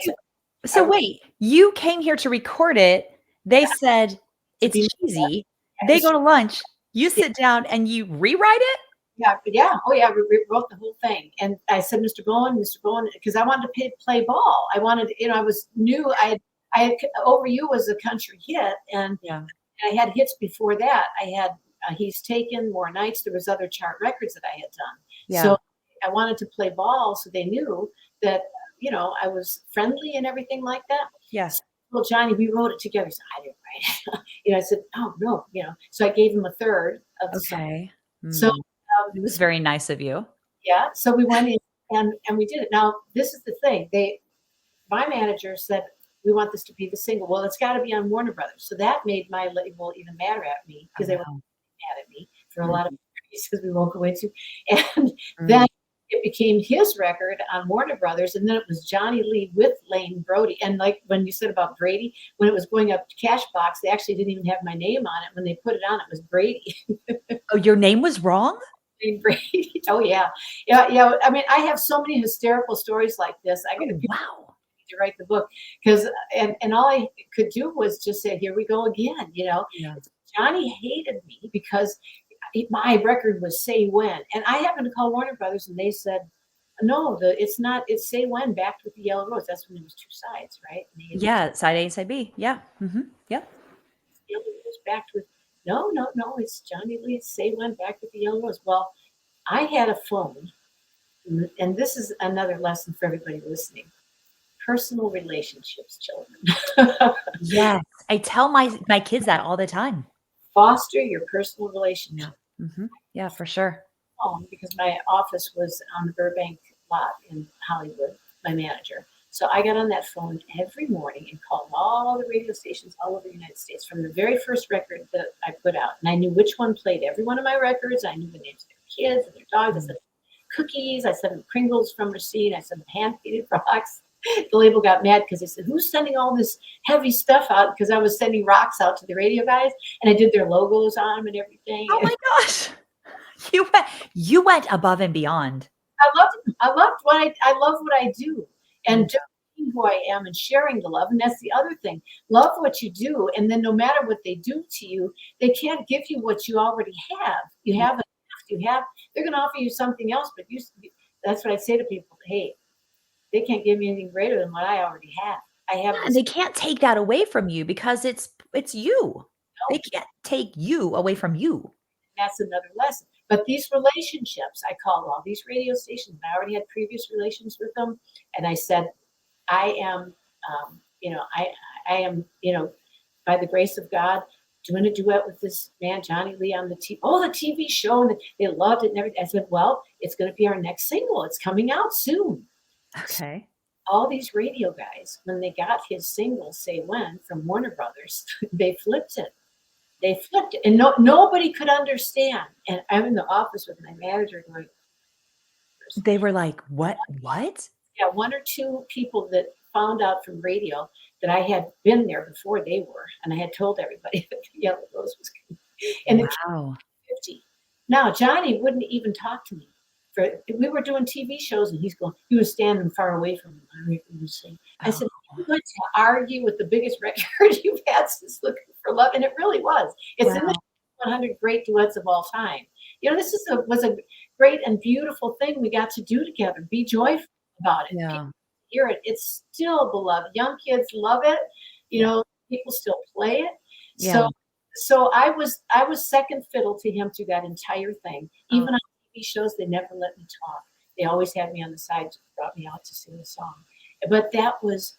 so wait, you came here to record it. They said it's cheesy. They go to lunch. You sit down and you rewrite it? Yeah. Oh, yeah. We wrote the whole thing. And I said, Mr. Bowen, because I wanted to play ball. I wanted, I was new. I had Over You was a country hit. And I had hits before that. I had He's Taken, More Nights. There was other chart records that I had done. Yeah. So I wanted to play ball so they knew that, I was friendly and everything like that. Yes. Well, Johnny, we wrote it together. He said, I didn't write it. I said, oh, no, So I gave him a third of the song. So it was very nice of you. Yeah. So we went in and we did it. Now, this is the thing. My manager said, we want this to be the single. Well, it's got to be on Warner Brothers. So that made my label even madder at me because they were mad at me for a lot of reasons we won't go into. And then it became his record on Warner Brothers, and then it was Johnny Lee with Lane Brody. And like when you said about Brady, when it was going up to Cashbox, they actually didn't even have my name on it. When they put it on, it was Brady. Oh, your name was wrong? Brady. Oh yeah. I mean, I have so many hysterical stories like this. I got to write the book because and all I could do was just say, here we go again. It's Johnny hated me because my record was Say When. And I happened to call Warner Brothers and they said, no, it's not, it's Say When, backed with the yellow rose. That's when there was two sides, right? And they Yeah, side A and side B. Yeah. Yep. yellow rose backed with, no, no, no, it's Johnny Lee, Say When, backed with the yellow rose. Well, I had a phone, and this is another lesson for everybody listening. Personal relationships, children. Yes. I tell my kids that all the time. Foster your personal Yeah. relationship. Yeah, for sure. Home because my office was on the Burbank lot in Hollywood, my manager. So I got on that phone every morning and called all the radio stations all over the United States from the very first record that I put out. And I knew which one played every one of my records. I knew the names of their kids and their dogs. I said cookies. I sent them Pringles from Racine. I sent them hand-painted rocks. The label got mad because they said, who's sending all this heavy stuff out? Because I was sending rocks out to the radio guys and I did their logos on them and everything. Oh my gosh. You went above and beyond. I loved I love what I do, and just being who I am and sharing the love. And that's the other thing. Love what you do, and then no matter what they do to you, they can't give you what you already have. You have a gift. They're going to offer you something else, but that's what I say to people. Hey, they can't give me anything greater than what I already have. I have Yeah, and this. they can't take that away from you because it's you. They No, can't take you away from you. that's another lesson. But these relationships, I called all these radio stations. I already had previous relations with them, and I said, I am, I am, by the grace of God, doing a duet with this man, Johnny Lee, on the TV show, and they loved it and everything. I said, well, it's going to be our next single. It's coming out soon. Okay. All these radio guys, when they got his single, Say When, from Warner Brothers, they flipped it. They flipped it, and nobody could understand. And I'm in the office with my manager going, They were like, "What? What?" yeah, one or two people that found out from radio that I had been there before they were, and I had told everybody that the yellow rose was coming. And the kid Wow. was 50. Now Johnny wouldn't even talk to me. We were doing TV shows, and he was standing far away from me. I Oh, said, "You want to argue with the biggest record you've had since Looking for Love?" And it really was. It's in the wow. 100 great duets of all time. This was a great and beautiful thing we got to do together. Be joyful about it. Yeah. Hear it. It's still beloved. Young kids love it. Yeah. People still play it. Yeah. So I was second fiddle to him through that entire thing. Oh, Even on TV shows, they never let me talk. They always had me on the side, brought me out to sing a song. But that was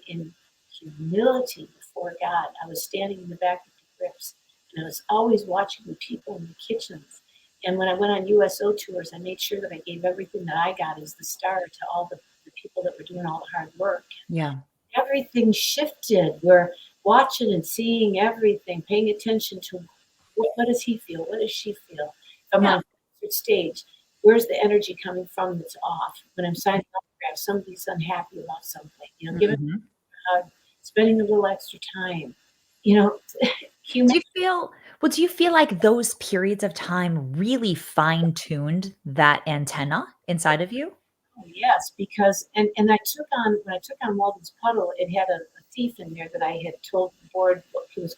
in humility before God. I was standing in the back of the grips, and I was always watching the people in the kitchens. And when I went on USO tours, I made sure that I gave everything that I got as the star to all the people that were doing all the hard work. yeah. Everything shifted. We're watching and seeing everything, paying attention to what does he feel? What does she feel? If I'm Yeah. on stage, where's the energy coming from that's off? When I'm signing autographs, somebody's unhappy about something. Giving Mhm. a hug, spending a little extra time. Do Human. you feel do you feel like those periods of time really fine-tuned that antenna inside of you? Yes, because and I took on when I took on Walden's Puddle, it had a thief in there that I had told the board what he was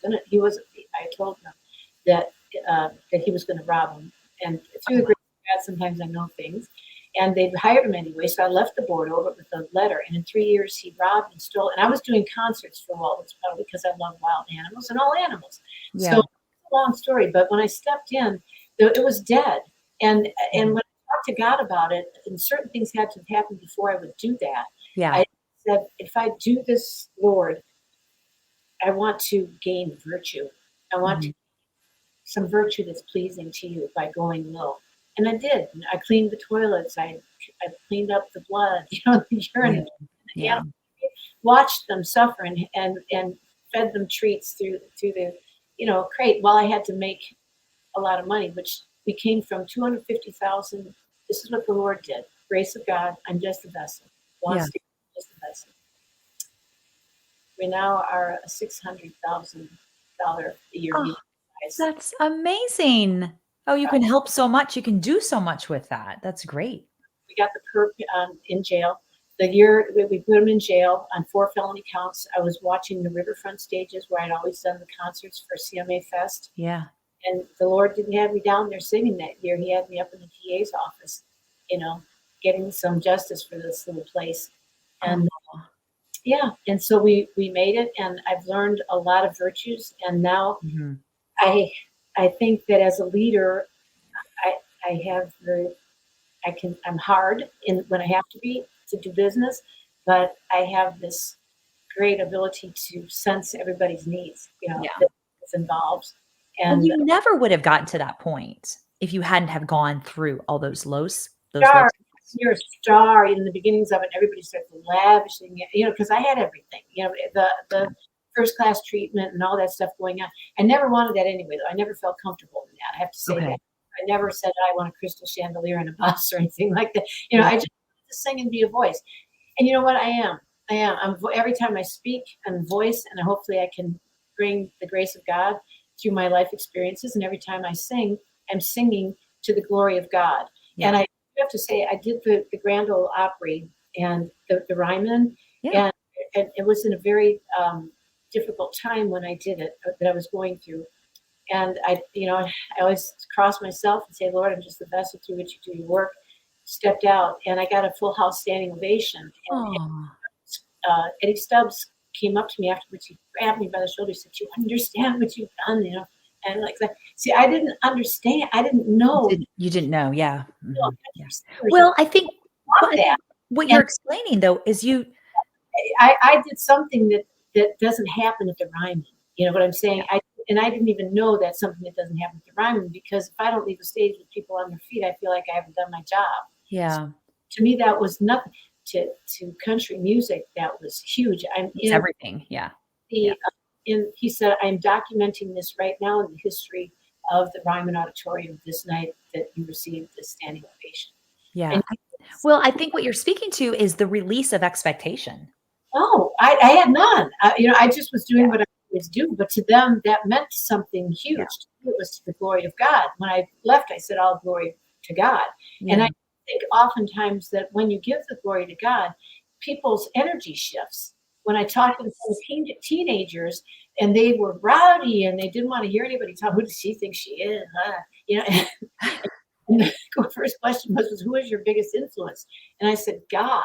a thief. I told them that that he was gonna rob him. And through Oh, the wow. grace of God, sometimes I know things. And they hired him anyway, so I left the board over with a letter. And in 3 years, he robbed and stole. And I was doing concerts for Walden's Puddle because I love wild animals and all animals. So Yeah. it's a long story, but when I stepped in, it was dead. And Mhm. when I talked to God about it, and certain things had to happen before I would do that. Yeah. I said, if I do this, Lord, I want to gain virtue. I want Mhm. some virtue that's pleasing to you by going low. And I did. I cleaned the toilets. I cleaned up the blood, the urine, Yeah. and the Yeah. animals. Watched them suffer and fed them treats through the crate while I had to make a lot of money, which we came from 250,000. This is what the Lord did. Grace of God. I'm just a vessel. Yeah. Wants to be just a vessel. We now are a $600,000 a year Oh, meeting price. that's amazing. Oh, you can help so much. You can do so much with that. That's great. We got the perp in jail. the year we put him in jail on 4 felony counts, I was watching the riverfront stages where I'd always done the concerts for CMA Fest. Yeah. And the Lord didn't have me down there singing that year. He had me up in the TA's office, you know, getting some justice for this little place. Oh, And yeah, and so we made it, and I've learned a lot of virtues. And now mhm. I I think that as a leader, I I have the I'm hard in when I have to be to do business, but I have this great ability to sense everybody's needs, Yeah. that is involved. And And you never would have gotten to that point if you hadn't have gone through all those lows. star, you're a star in the beginnings of it. Everybody starts lavishing it, because I had everything, the first class treatment and all that stuff going on. I never wanted that anyway, though. I never felt comfortable in that. I have to say that. Okay. I never said I want a crystal chandelier in a bus or anything like that. Yeah. I just wanted to sing and be a voice. And you know what? I am. I am. Every time I speak, I'm a voice, and hopefully I can bring the grace of God through my life experiences. And every time I sing, I'm singing to the glory of God. Yeah. And I have to say, I did the Grand Ole Opry and the Ryman, Yeah. and it was in a very difficult time when I did it, that I was going through. And I always cross myself and say, Lord, I'm just the vessel through which you do your work. Stepped out, and I got a full house standing ovation. And Oh, Eddie Stubbs came up to me afterwards. He grabbed me by the shoulder. He said, "You understand what you've done, And like that. See, I didn't understand. I didn't know. you didn't know, yeah, No, mhm, yeah. singers Well, want I that. think what you're And explaining, though, is you I did something that doesn't happen at the Ryman. You know what I'm yeah, saying? I didn't even know that's something that doesn't happen at the Ryman, because if I don't leave the stage with people on their feet, I feel like I haven't done my job. So yeah, to me, that was nothing. To country music, that was huge. it's everything, yeah, yeah, He said, I'm documenting this right now in the history of the Ryman Auditorium this night that you received the standing ovation. yeah. And Well, I think what you're speaking to is the release of expectation. no, I had none. I just was Yeah, doing what I always do, but to them, that meant something yeah, huge. To me, it was to the glory of God. When I left, I said, all glory to God. And I yeah. think oftentimes that when you give the glory to God, people's energy shifts. When I talked with some teenagers, and they were rowdy and they didn't want to hear anybody talk, who does she think she is? Huh? You know, and the first question was, who is your biggest influence? And I said, God.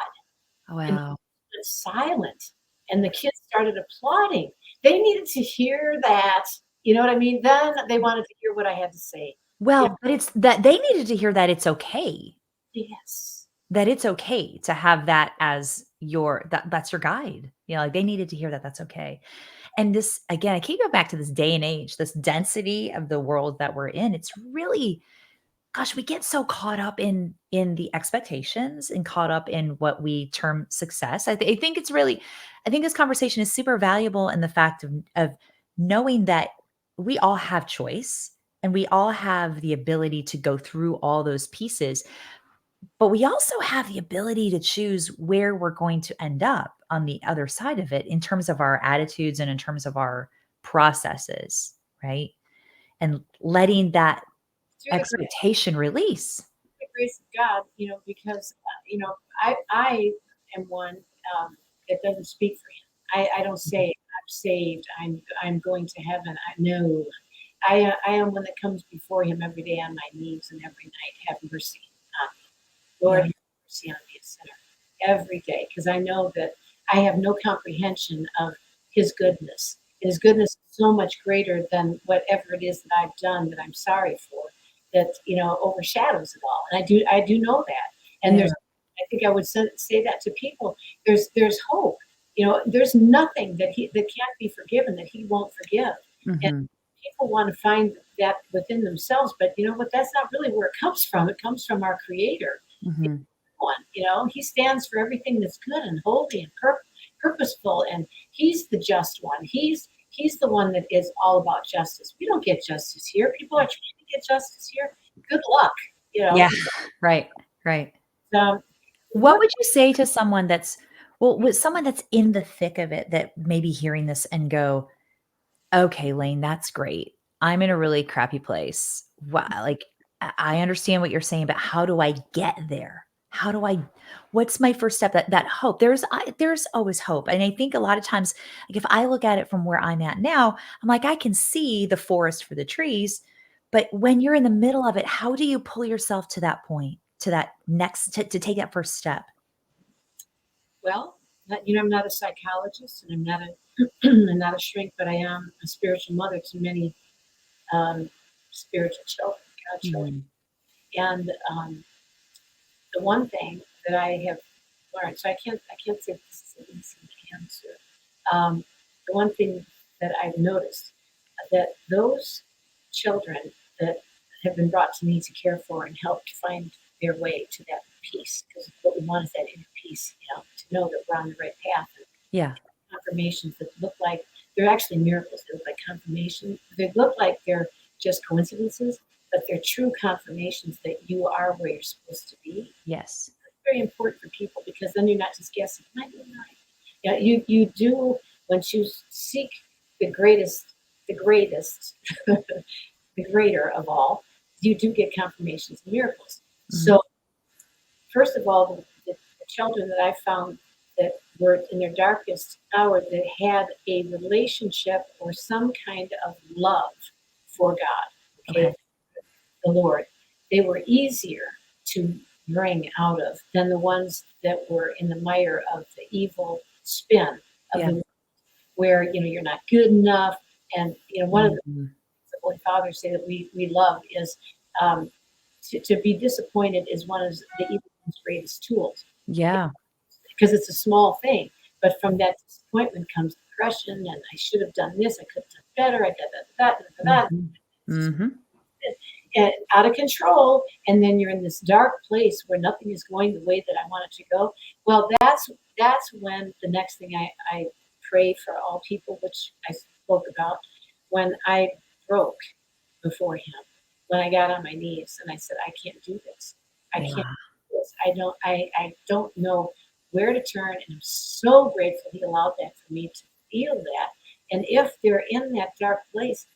And Wow. it's silent, and the kids started applauding. They needed to hear that, you know what I mean? Then they wanted to hear what I had to say. Yeah. Well, but it's that they needed to hear that it's okay. Yes. That it's okay to have that as that's your guide. Like, they needed to hear that that's okay. And this again, I keep going back to this day and age, this density of the world that we're in. It's really gosh, we get so caught up in the expectations and caught up in what we term success. I think it's really I think this conversation is super valuable in the fact of knowing that we all have choice and we all have the ability to go through all those pieces, but we also have the ability to choose where we're going to end up on the other side of it in terms of our attitudes and in terms of our processes, right? And letting that Through expectation release. the grace of God, because, I am one, that doesn't speak for him. I don't say, I'm saved, I'm going to heaven. I know. I am one that comes before him every day on my knees, and every night, have mercy on me. Lord, Yeah. have mercy on me, a sinner, every day, because I know that I have no comprehension of his goodness. His goodness is so much greater than whatever it is that I've done that I'm sorry for, that overshadows it all. And I do know that. And Yeah. I think I would say that to people. There's hope. There's nothing that can't be forgiven that he won't forgive. And Mhm. people want to find that within themselves, but you know what? That's not really where it comes from. It comes from our Creator. Mhm. One. He stands for everything that's good and holy and purposeful, and he's the just one. He's the one that is all about justice. We don't get justice here. People are trying to get justice here. Good luck. You know, Yeah. Right. Right. um, What what would you say to someone that's well, with someone that's in the thick of it that may be hearing this and go, "Okay, Lane, that's great. I'm in a really crappy place. Like, I understand what you're saying, but how do I get there? How do I what's my first step? That hope. There's always hope. And I think a lot of times, like if I look at it from where I'm at now, I'm like, I can see the forest for the trees. But when you're in the middle of it, how do you pull yourself to that point, to that next to take that first step? Well, I'm not a psychologist and I'm not a I'm not a shrink, but I am a spiritual mother to many um, spiritual children, God children. Mhm. And the one thing that I have learned, so I can't say this is an easy answer. The one thing that I've noticed that those children that have been brought to me to care for and help to find their way to that peace, because what we want is that inner peace, to know that we're on the right path. And Yeah. confirmations that look like they're actually miracles. They look like confirmation. They look like they're just coincidences, but they're true confirmations that you are where you're supposed to be. Yes. Very important for people because then you're not just guessing. Am I doing right? Yeah, you do once you seek the greatest, the greater of all. You do get confirmations and miracles. Mhm. So first of all, the children that I found that were in their darkest hour that had a relationship or some kind of love for God, Okay. okay, the Lord, they were easier to bring out of than the ones that were in the mire of the evil spin of Yeah. the where you're not good enough. And one of the Mhm. Holy Fathers say that we love is um, to be disappointed is one of the evil's greatest tools Yeah. because it's a small thing. But from that disappointment comes depression, and I should have done this, I could have done better, I did that. Mhm. Mhm. And out of control, and then you're in this dark place where nothing is going the way that I want it to go. Well, that's when the next thing I pray for all people, which I spoke about, when I broke before him, when I got on my knees and I said, I can't do this. I can't Yeah. do this. I don't know where to turn. And I'm so grateful he allowed that for me to feel that. And if they're in that dark place,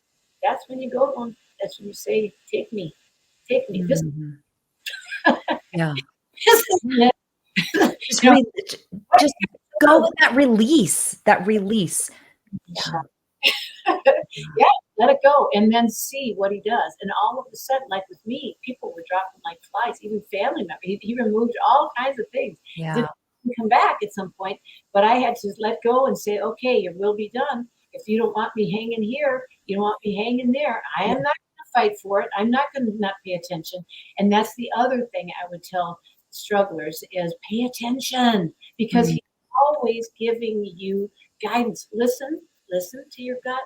that's when you go to them. That's when you say, take me, take me. This, Mhm. Yeah. this isn't it. Just You know, re j just go with that release, that release. yeah. Yeah, let it go and then see what he does. And all of a sudden, like with me, people were dropping like flies, even family members. He removed all kinds of things. Yeah. Didn't come back at some point, but I had to let go and say, okay, your will be done. If you don't want me hanging here, you don't want me hanging there. I am Yeah. not going to fight for it. I'm not going to not pay attention. And that's the other thing I would tell strugglers is pay attention because Mm. he's always giving you guidance. Listen to your gut.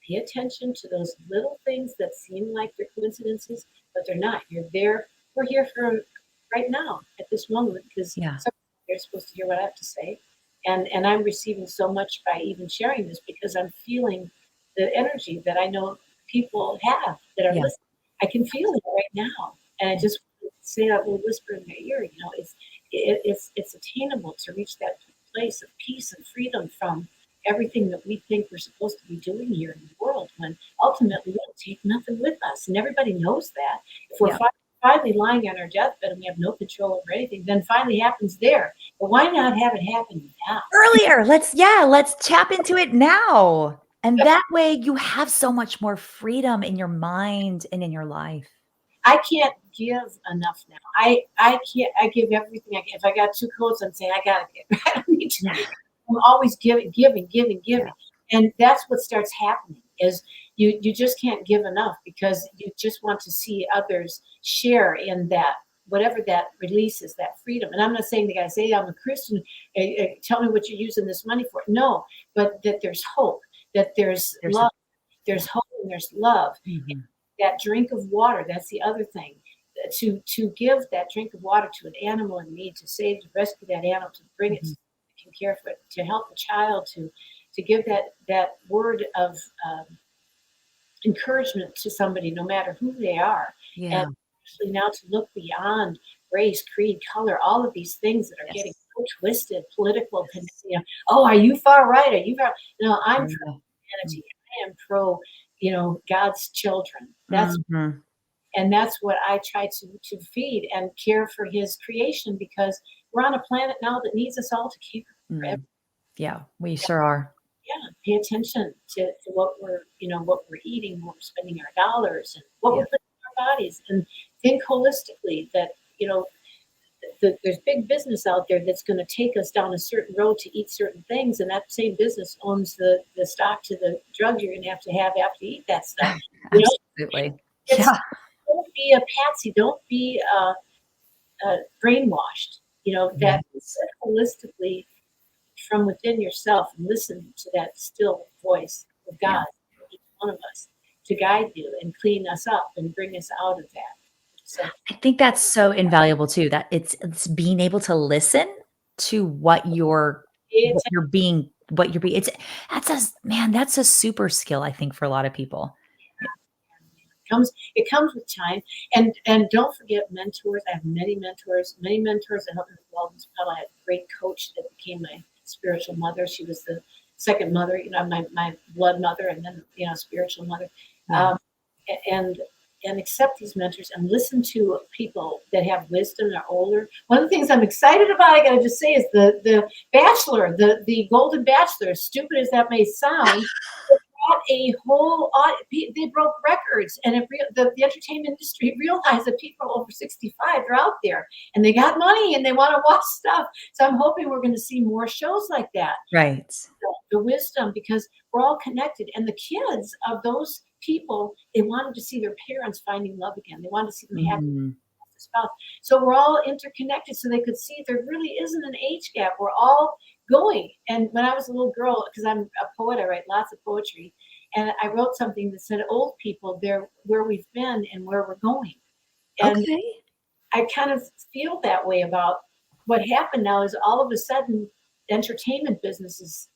Pay attention to those little things that seem like they're coincidences, but they're not. You're there. We're here for right now at this moment because Yeah. they're supposed to hear what I have to say. And I'm receiving so much by even sharing this because I'm feeling the energy that I know people have that are Yeah. listening. I can feel it right now. And I Yeah. just say that little whisper in their ear, it's attainable to reach that place of peace and freedom from everything that we think we're supposed to be doing here in the world when ultimately we don't take nothing with us. And everybody knows that. If we're Yeah. finally lying on our deathbed and we have no control over anything, then finally happens there. But why not have it happen now? Earlier, let's tap into it now. And that way you have so much more freedom in your mind and in your life. I can't give enough now. I can't. I give everything. If I got two coats, I'm saying I gotta give. I don't need to. Yeah. I'm always giving, giving, giving, Yeah. giving, and that's what starts happening. Is you just can't give enough because you just want to see others share in that whatever that releases that freedom. And I'm not saying the guy say I'm a Christian. Tell me what you're using this money for. No, but that there's hope. That there's There's a love. There's hope and there's love Mhm. that drink of water. That's the other thing. To give that drink of water to an animal in need, to save, to rescue that animal, to bring it, Mhm. to can care for it, to help a child, to give that word of encouragement to somebody, no matter who they are, and Yeah. especially now to look beyond race, creed, color, all of these things that are getting Yes. so twisted, political. Yes. Oh, are you far right? Are you far? No, I'm pro Yeah. humanity. I am pro, God's children. That's Mhm. And that's what I try to feed and care for his creation, because we're on a planet now that needs us all to care for everything. Mm. Yeah, we sure are. Yeah, pay attention to what what we're eating, what we're spending our dollars, and what Yeah. we're putting in our bodies, and think holistically that there's big business out there that's going to take us down a certain road to eat certain things, and that same business owns the stock to the drug you're going to have after you eat that stuff. You know, Absolutely. it's Yeah. don't be a patsy, don't be brainwashed. That Yes. live holistically from within yourself and listen to that still voice of Yeah. God, each one of us, to guide you and clean us up and bring us out of that. So I think that's so invaluable too, that it's being able to listen to pay what you're being it's that's a man, that's a super skill, I think, for a lot of people. it comes with time, and don't forget mentors. I have many mentors that helped me with Walden's Puddle. I had a great coach that became my spiritual mother. She was the second mother, my blood mother, and then spiritual mother. Yeah. um, and and accept these mentors and listen to people that have wisdom and are older. One of the things I'm excited about, I gotta just say, is the Bachelor, the Golden Bachelor. Stupid as that may sound, got a whole they broke records, and the entertainment industry realized that people over 65 are out there and they got money and they want to watch stuff. So I'm hoping we're going to see more shows like that. Right. The wisdom, because we're all connected, and the kids of those people, they wanted to see their parents finding love again. They wanted to see them happy Mhm. spouse. So we're all interconnected, so they could see there really isn't an age gap. We're all going. And when I was a little girl, because I'm a poet, I write lots of poetry, and I wrote something that said, "Old people, they're where we've been and where we're going." And Okay. I kind of feel that way about what happened now. Is all of a sudden entertainment business is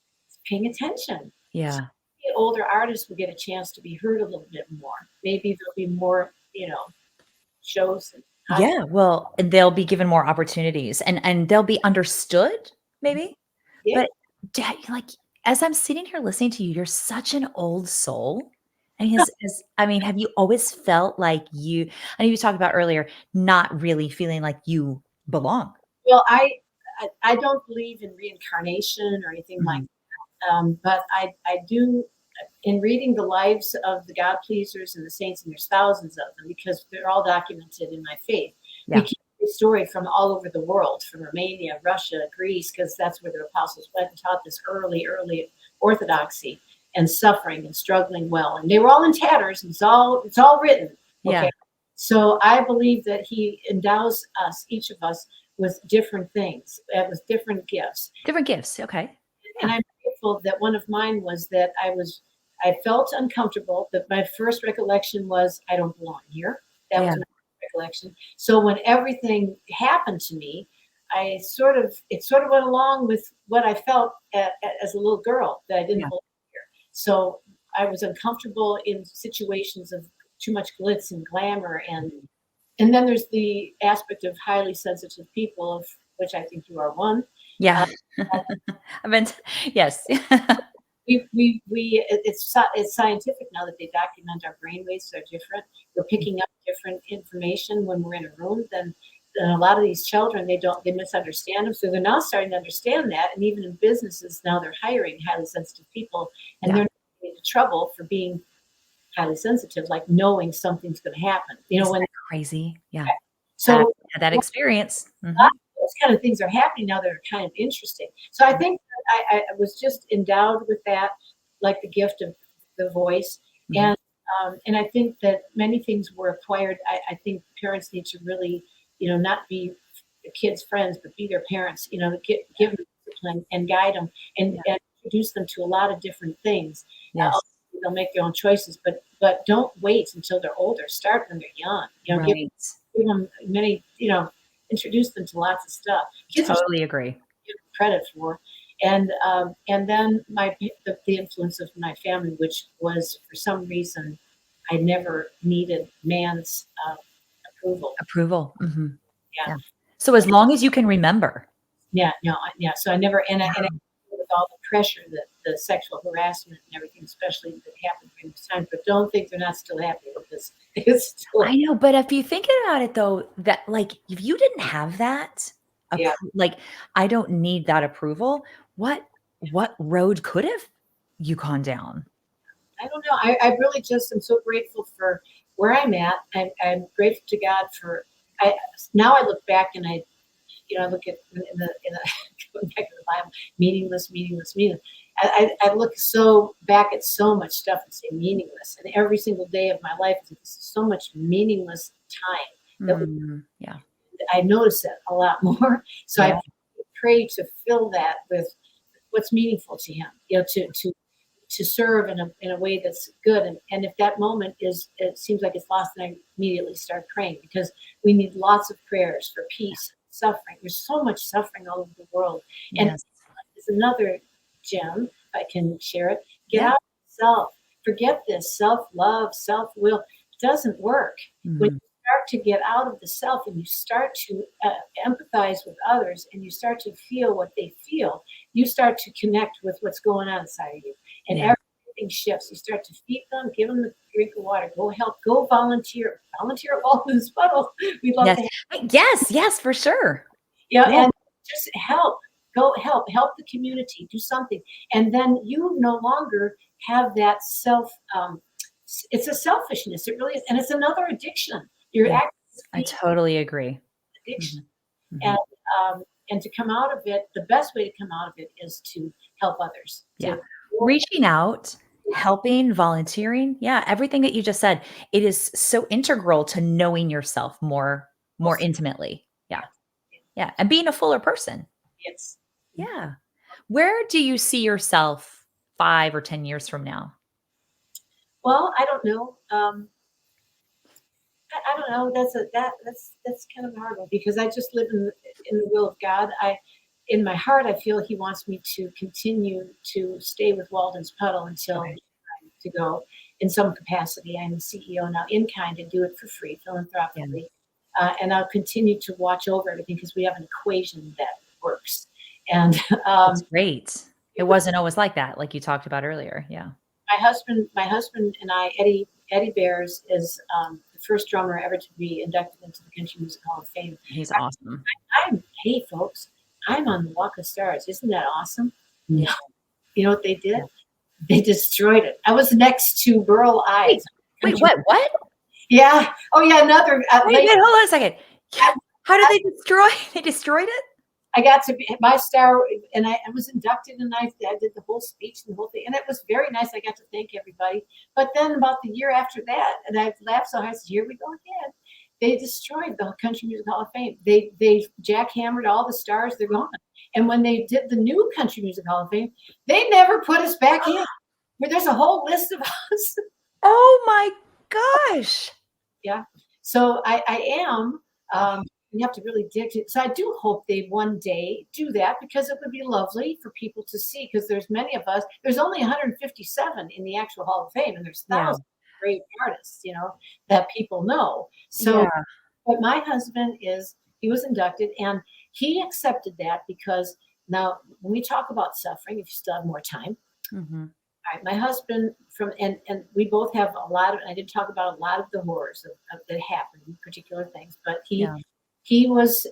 paying attention. So Yeah. maybe older artists will get a chance to be heard a little bit more. Maybe there'll be more, shows and podcasts. Yeah, well, and they'll be given more opportunities and they'll be understood maybe, Yeah. but da like, as I'm sitting here listening to you, you're such an old soul. I mean, I mean, have you always felt like I know you talked about earlier not really feeling like you belong. Well, I don't believe in reincarnation or anything like Mhm. that. But I do, in reading the lives of the God pleasers and the saints, and there's thousands of them because they're all documented in my faith. We Yeah, keep the story from all over the world, from Romania, Russia, Greece, because that's where the apostles went and taught this early orthodoxy and suffering and struggling well. And they were all in tatters, and it's all written. yeah, Okay. So I believe that he endows us, each of us, with different things, with different gifts. different gifts, okay. And Yeah, I'm grateful that one of mine was that I felt uncomfortable, but my first recollection was I don't belong here. That yeah, was my recollection. So when everything happened to me, it sort of went along with what I felt as a little girl, that I didn't yeah, belong here. So I was uncomfortable in situations of too much glitz and glamour, mhm, and then there's the aspect of highly sensitive people, of which I think you are one. yeah. Uh, I've been yes. it's scientific now that they document our brain waves are different. We're picking up different information when we're in a room than a lot of these children. They misunderstand them, so they're now starting to understand that. And even in businesses now, they're hiring highly sensitive people, and Yeah, they're not getting into trouble for being highly sensitive, like knowing something's going to happen. isn't When that crazy? Yeah, so had that experience. lot Mhm, of those kind of things are happening now that are kind of interesting. So I think that I was just endowed with that, like the gift of the voice, mhm. and I think that many things were acquired. I think parents need to really, not be the kids' friends, but be their parents. Give them discipline and guide them, Yeah, and introduce them to a lot of different things. yes, They'll make their own choices, but don't wait until they're older. Start when they're young. right. Give them many, introduce them to lots of stuff. Kids are Totally agree. given credit for. And then the influence of my family, which was, for some reason, I never needed man's approval. Approval, mhm, Yeah. yeah. So as long as you can remember. Yeah, no, yeah. So I never, and I Wow. with all the pressure that the sexual harassment and everything, especially that happened during this time. But don't think they're not still happy with this. It's still, I know, but if you think about it though, that like if you didn't have that, yeah. like I don't need that approval, what road could have you gone down? I don't know. I really just am so grateful for where I'm at. I'm grateful to God for. I now I look back and I look at in the going back to the Bible, meaningless, meaningless, meaningless. I look so back at so much stuff and say meaningless, and every single day of my life is so much meaningless time that Yeah. I notice it a lot more. So Yeah. I pray to fill that with what's meaningful to Him. To serve in a way that's good. And if that moment it seems like it's lost, then I immediately start praying because we need lots of prayers for peace, suffering. There's so much suffering all over the world. And Yes. there's another gem, if I can share it. Get Yeah. out of self. Forget this self-love, self-will. It doesn't work. When Mhm. you start to get out of the self and you start to empathize with others and you start to feel what they feel, you start to connect with what's going on inside of you. And Yeah. everything shifts. You start to feed them, give them a drink of water, go help, go volunteer, volunteer at Walden's Puddle. We'd love Yes. to have, Yes, yes, for sure. Yeah. and just help, go help the community, do something. And then you no longer have that it's a selfishness. It really is. And it's another addiction. You're Yes. actually I feeding totally agree. addiction. Mhm. Mhm. And, and to come out of it, the best way to come out of it is to help others, Yeah. to Reaching out, helping, volunteering, yeah, everything that you just said, it is so integral to knowing yourself more intimately. Yeah. Yeah, and being a fuller person. it's Yeah. Where do you see yourself 5 or 10 years from now? well, I don't know. I don't know. That's kind of a hard one because I just live in the will of God. In my heart, I feel He wants me to continue to stay with Walden's Puddle until Okay. to go in some capacity. I'm the CEO now, in kind, and do it for free, Yeah, philanthropically, and I'll continue to watch over everything because we have an equation that works. And that's great. It wasn't always like that, like you talked about earlier. Yeah. my husband and I, Eddie Bears is the first drummer ever to be inducted into the Country Music Hall of Fame. He's awesome. Hey folks, I'm on the Walk of Stars. Isn't that awesome? Yeah. No. You know what they did? Yeah. They destroyed it. I was next to Burl Wait, Ives. wait, what? Yeah. Oh yeah. Another Wait, late. hold on a second. I, How did I, they destroy they destroyed it? I got to be my star, and I was inducted, and I did the whole speech and the whole thing, and it was very nice. I got to thank everybody. But then about the year after that, and I laughed so hard, I said, "Here we go again." They destroyed the Country Music Hall of Fame. They jackhammered all the stars. They're gone. And when they did the new Country Music Hall of Fame, they never put us back in. Where there's a whole list of us. Oh my gosh. Yeah. So I am. You have to really dig it. So I do hope they one day do that because it would be lovely for people to see. Because there's many of us. There's only 157 in the actual Hall of Fame, and there's Yeah. thousands of great artists, that people know. So, Yeah. but my husband he was inducted, and he accepted that because now when we talk about suffering, if you still have more time, Mhm. all right, my husband and we both have a lot of. I did talk about a lot of the horrors that happened, particular things. But Yeah. he was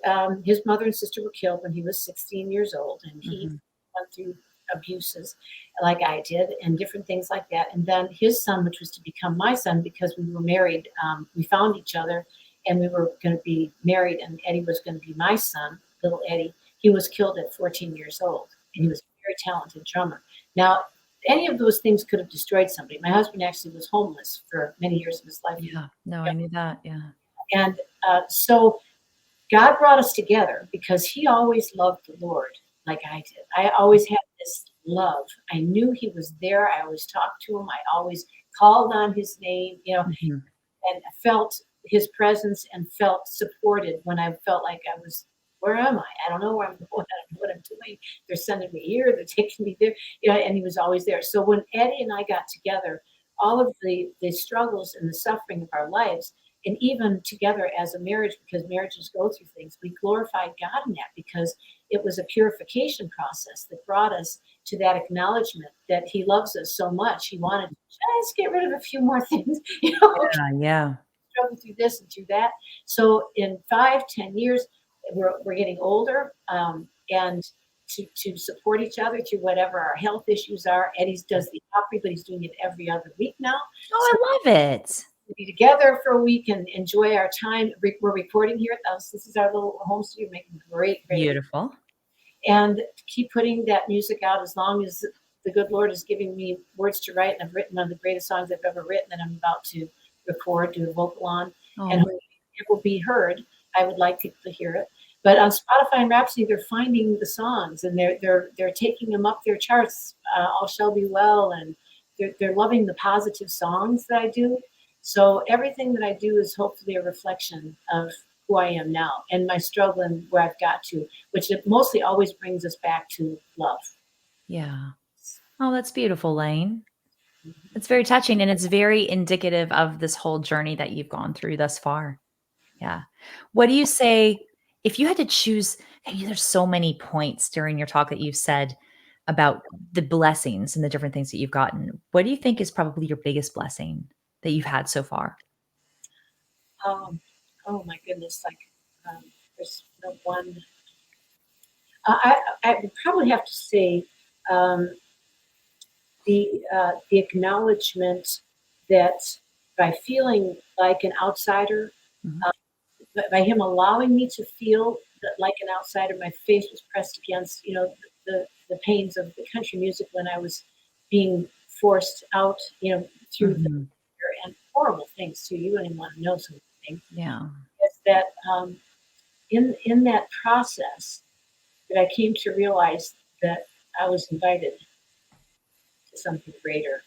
his mother and sister were killed when he was 16 years old, and he Mhm. went through abuses like I did and different things like that. And then his son, which was to become my son, because we were married, we found each other, and we were going to be married, and Eddie was going to be my son, little Eddie. He was killed at 14 years old, and he was a very talented drummer. Now any of those things could have destroyed somebody. My husband actually was homeless for many years of his life. Yeah. No, I knew that. Yeah. And so God brought us together because he always loved the Lord like I did. I always had this love. I knew he was there. I always talked to him. I always called on his name, Mhm. and felt his presence and felt supported when I felt like I was, where am I? I don't know where I'm going. I don't know what I'm doing. They're sending me here. They're taking me there. And he was always there. So when Eddie and I got together, all of the struggles and the suffering of our lives and even together as a marriage, because marriages go through things, we glorified God in that because it was a purification process that brought us to that acknowledgement that He loves us so much. He wanted to just get rid of a few more things, Yeah. struggle through this and through that. So in 5, 10 years, we're getting older, and to support each other through whatever our health issues are. Eddie does the Opry, but he's doing it every other week now. So Oh, I love it. we be together for a week and enjoy our time. We're recording here at us. This is our little home studio, making great, Beautiful. and keep putting that music out as long as the good Lord is giving me words to write. And I've written one of the greatest songs I've ever written that I'm about to record, do a vocal on, and Oh, it will be heard. I would like people to hear it. But on Spotify and Rhapsody, they're finding the songs and they're taking them up their charts. All shall be well, and they're loving the positive songs that I do. So everything that I do is hopefully a reflection of who I am now and my struggle and where I've got to, which it mostly always brings us back to love. yeah. Oh, that's beautiful, Lane. It's very touching, and it's very indicative of this whole journey that you've gone through thus far. Yeah. What do you say if you had to choose? I mean, there's so many points during your talk that you've said about the blessings and the different things that you've gotten. What do you think is probably your biggest blessing that you've had so far? Um, oh my goodness, like there's no one. I would probably have to say um, the acknowledgement that by feeling like an outsider, Mhm. uh, by him allowing me to feel that like an outsider, my face was pressed against, the pains of the country music when I was being forced out, through the Mhm. and horrible things too. You wouldn't even want to know some of the things. Yeah. Is that in that process that I came to realize that I was invited to something greater.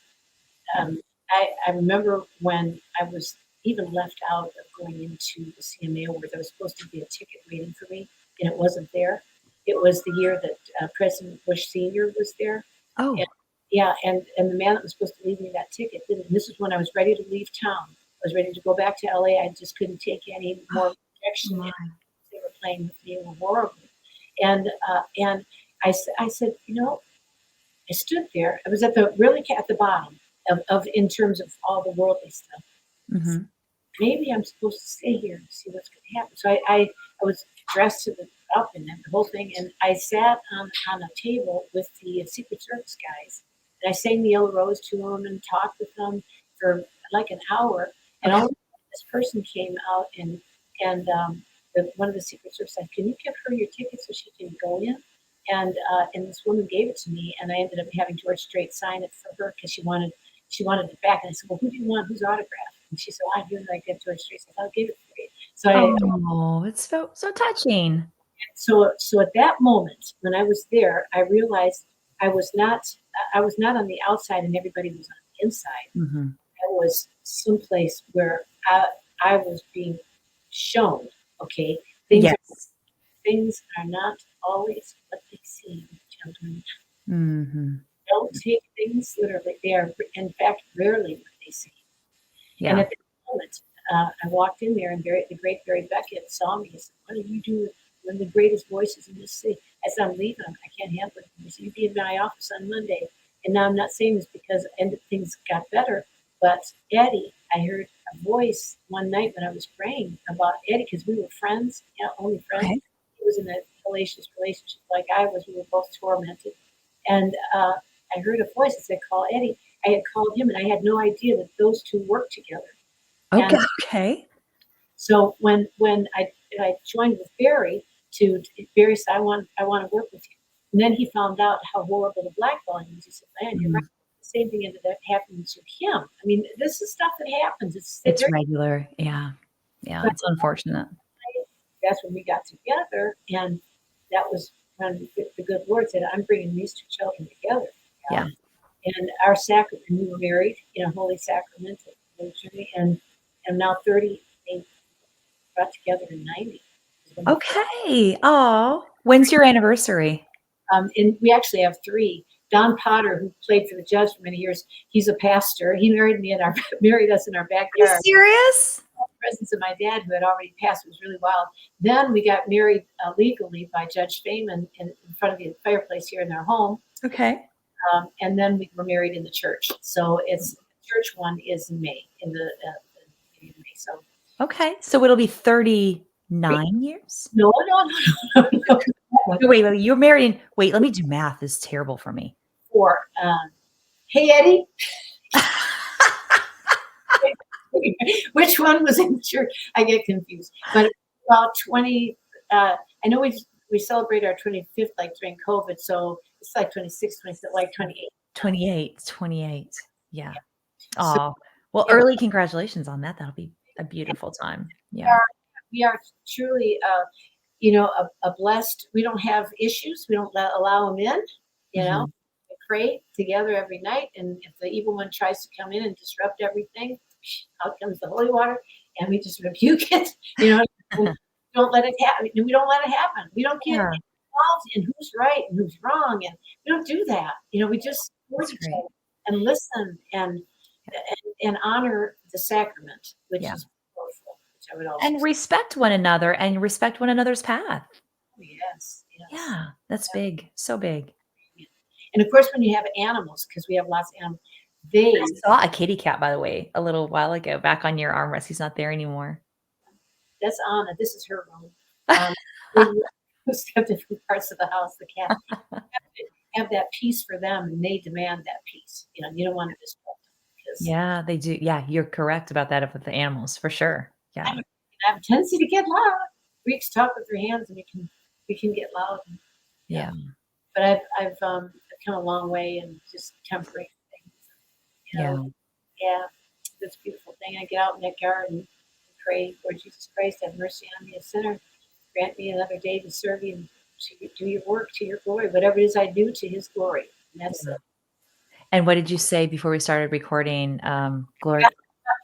I remember when I was even left out of going into the CMA where there was supposed to be a ticket waiting for me, and it wasn't there. It was the year that President Bush Sr. was there. And, Oh, yeah, and the man that was supposed to leave me that ticket didn't. And this is when I was ready to leave town. I was ready to go back to LA. I just couldn't take any more rejection. my. They were playing with me horribly. And I said, I stood there. I was at the really at the bottom of in terms of all the worldly stuff. Mhm. Maybe I'm supposed to stay here and see what's going to happen. So I was dressed to the up and the whole thing, and I sat on a table with the Secret Service guys, and I sang the Yellow Rose to them and talked with them for like an hour, and Okay. all this person came out and one of the Secret Service said, "Can you give her your ticket so she can go in?" And this woman gave it to me, and I ended up having George Strait sign it for her because she wanted it back. And I said, "Well, who do you want? Whose autograph?" And she said, "I do like that George Strait." I said, "I'll give it for you." So Oh, it's so touching. so at that moment when I was there, I realized I was not I was not on the outside and everybody was on the inside. Mhm. I was someplace where I was being shown, okay, things are Yes. things are not always what they seem, children. Mhm. Don't take things literally. They are, in fact, rarely what they seem. And Yeah. at that moment, I walked in there, and the great Barry Beckett saw me. He said, "What do you do? One of the greatest voices in this city." I said, "I'm leaving. I can't handle it." He said, "You be in my office on Monday." And now I'm not saying this because things got better, but Eddie, I heard a voice one night when I was praying about Eddie because we were friends, only friends. Okay. He was in a hellacious relationship like I was. We were both tormented. And I heard a voice that said, "Call Eddie." I had called him, and I had no idea that those two worked together. Okay. And Okay. so when I joined with Barry, Barry said, I want to work with you. And then he found out how horrible the blackballing was. He said, "Man, you're right." Mhm. The same thing ended up happening to him. I mean, this is stuff that happens. It's It's very, regular. Yeah. Yeah, but it's unfortunate. that's when we got together, and that was when the good Lord said, "I'm bringing these two children together." Yeah. And our sacrament, we were married in a holy sacrament, and now 30, they got together in 90. Okay. Oh, when's your anniversary? And we actually have three. Don Potter, who played for the Judds for many years, he's a pastor. He married us in our Are you backyard. serious? presence of my dad, who had already passed. It was really wild. Then we got married legally by Judge Feynman in front of the fireplace here in their home. Okay. And then we were married in the church. So it's church one is in May, in the beginning of May. So Okay. So it'll be 39 years? no, no, no, no, no. No, wait, you're married in, wait, let me do math. This is terrible for me. For hey Eddie, which one was in the church? I get confused. But about 20. I know we celebrate our 25th like during COVID, so it's like 26, 27, like 28. 28. Yeah. So Oh, well, yeah, early congratulations on that. That'll be a beautiful time. we Yeah. are, we are truly, a blessed. We don't have issues. We don't allow them in. You know, Mhm. we pray together every night, and if the evil one tries to come in and disrupt everything, out comes the holy water, and we just rebuke it. You know, we don't let it happen. We don't let it happen. We don't get Yeah, involved in who's right and who's wrong, and we don't do that. We just support that's each great. other and listen and honor the sacrament, which Yeah. is powerful. Which I would also And say, respect one another and respect one another's path. yes, yes. Yeah, that's big. So big. And of course, when you have animals, because we have lots of animals, they I saw a kitty cat, by the way, a little while ago back on your armrest. He's not there anymore. that's Anna. This is her room. Um, they have different parts of the house. The cat have that peace for them, and they demand that peace. You don't want to disrupt them because Yeah, they do. Yeah, you're correct about that with the animals for sure. I Yeah. have, I have a tendency to get loud. Greeks talk with their hands, and we can get loud. Yeah, Yeah. but I've come a long way in just tempering things. You know, Yeah. yeah, this beautiful thing. I get out in that garden and pray, Lord Jesus Christ, have mercy on me, a sinner. Grant me another day to serve you and to do your work to your glory. Whatever it is I do to His glory. And that's Yeah. it. And what did you say before we started recording? Glory.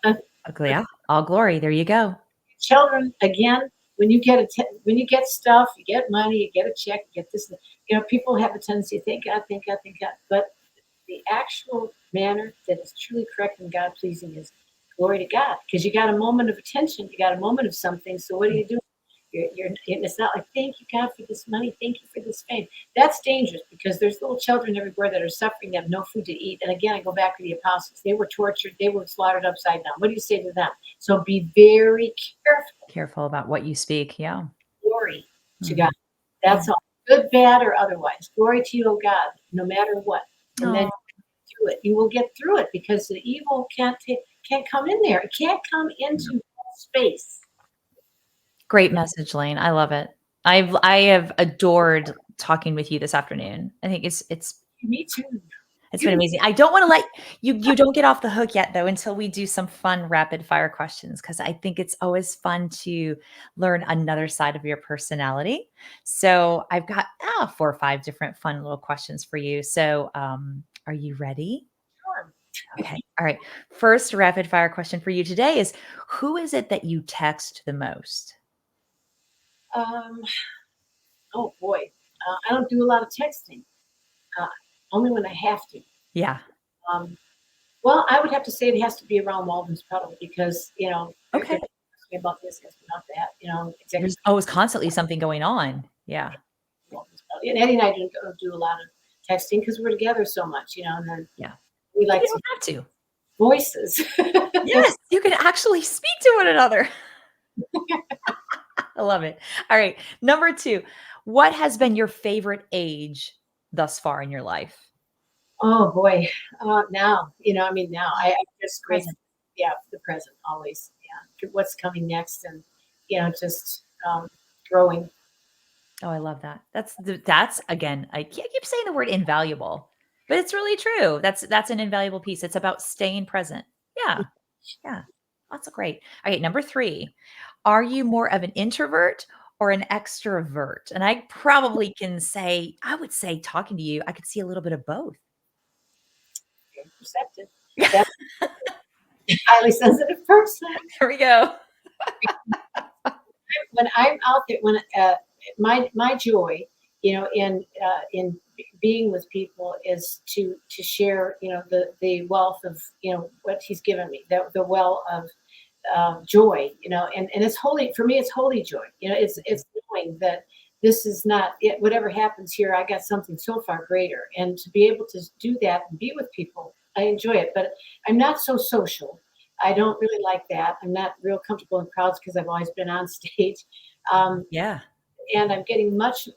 Uh, Yeah. All glory. There you go. Children, again, when you get stuff, you get money, you get a check, you get this. People have a tendency to thank God, thank God, thank God. But the actual manner that is truly correct and God pleasing is glory to God. Because you got a moment of attention, you got a moment of something. So what do you do? It's not like, thank you, God, for this money. Thank you for this fame. That's dangerous because there's little children everywhere that are suffering. They have no food to eat. And again, I go back to the apostles. They were tortured. They were slaughtered upside down. What do you say to them? So be very careful. Careful about what you speak. Yeah. Glory to Mhm. God. That's all. Good, bad, or otherwise. Glory to you, O God, no matter what. And then Oh, through it. You will get through it because the evil can't come in there. It can't come into that space. great message, Lane. I love it. I have adored talking with you this afternoon. I think Me too. it's You been didn't amazing. I don't want to let you don't get off the hook yet though until we do some fun rapid fire questions because I think it's always fun to learn another side of your personality. So I've got 4 or 5 different fun little questions for you. So are you ready? sure. Okay. All right. First rapid fire question for you today is who is it that you text the most? Um, oh boy. I don't do a lot of texting. Uh, only when I have to. Yeah. Um, well, I would have to say it has to be around Walden's Puddle because, they're Okay. asking me about this, asking me about that, executive There's always constantly something going on. Yeah. Walden's Puddle. And Eddie and I don't do a lot of texting because we're together so much, and then Yeah. we And like you to don't have to. voices. Yes, you can actually speak to one another. I love it. All right. Number 2, what has been your favorite age thus far in your life? Oh boy. Now, now I'm just grateful. Present. Yeah, for the present always. Yeah. What's coming next and, just growing. Oh, I love that. That's again, I can't keep saying the word invaluable, but it's really true. That's an invaluable piece. It's about staying present. Yeah. Yeah. That's great. All right, number 3. Are you more of an introvert or an extrovert? And I probably can say, I would say talking to you, I could see a little bit of both. Very perceptive. That's a highly sensitive person. There we go. When I'm out there, when my joy, in being with people is to share, the wealth of what he's given me, the well of joy, and it's holy for me. It's holy joy. It's knowing that this is not it. Whatever happens here, I got something so far greater, and to be able to do that and be with people, I enjoy it. But I'm not so social. I don't really like that. I'm not real comfortable in crowds because I've always been on stage. Um, Yeah. and I'm getting much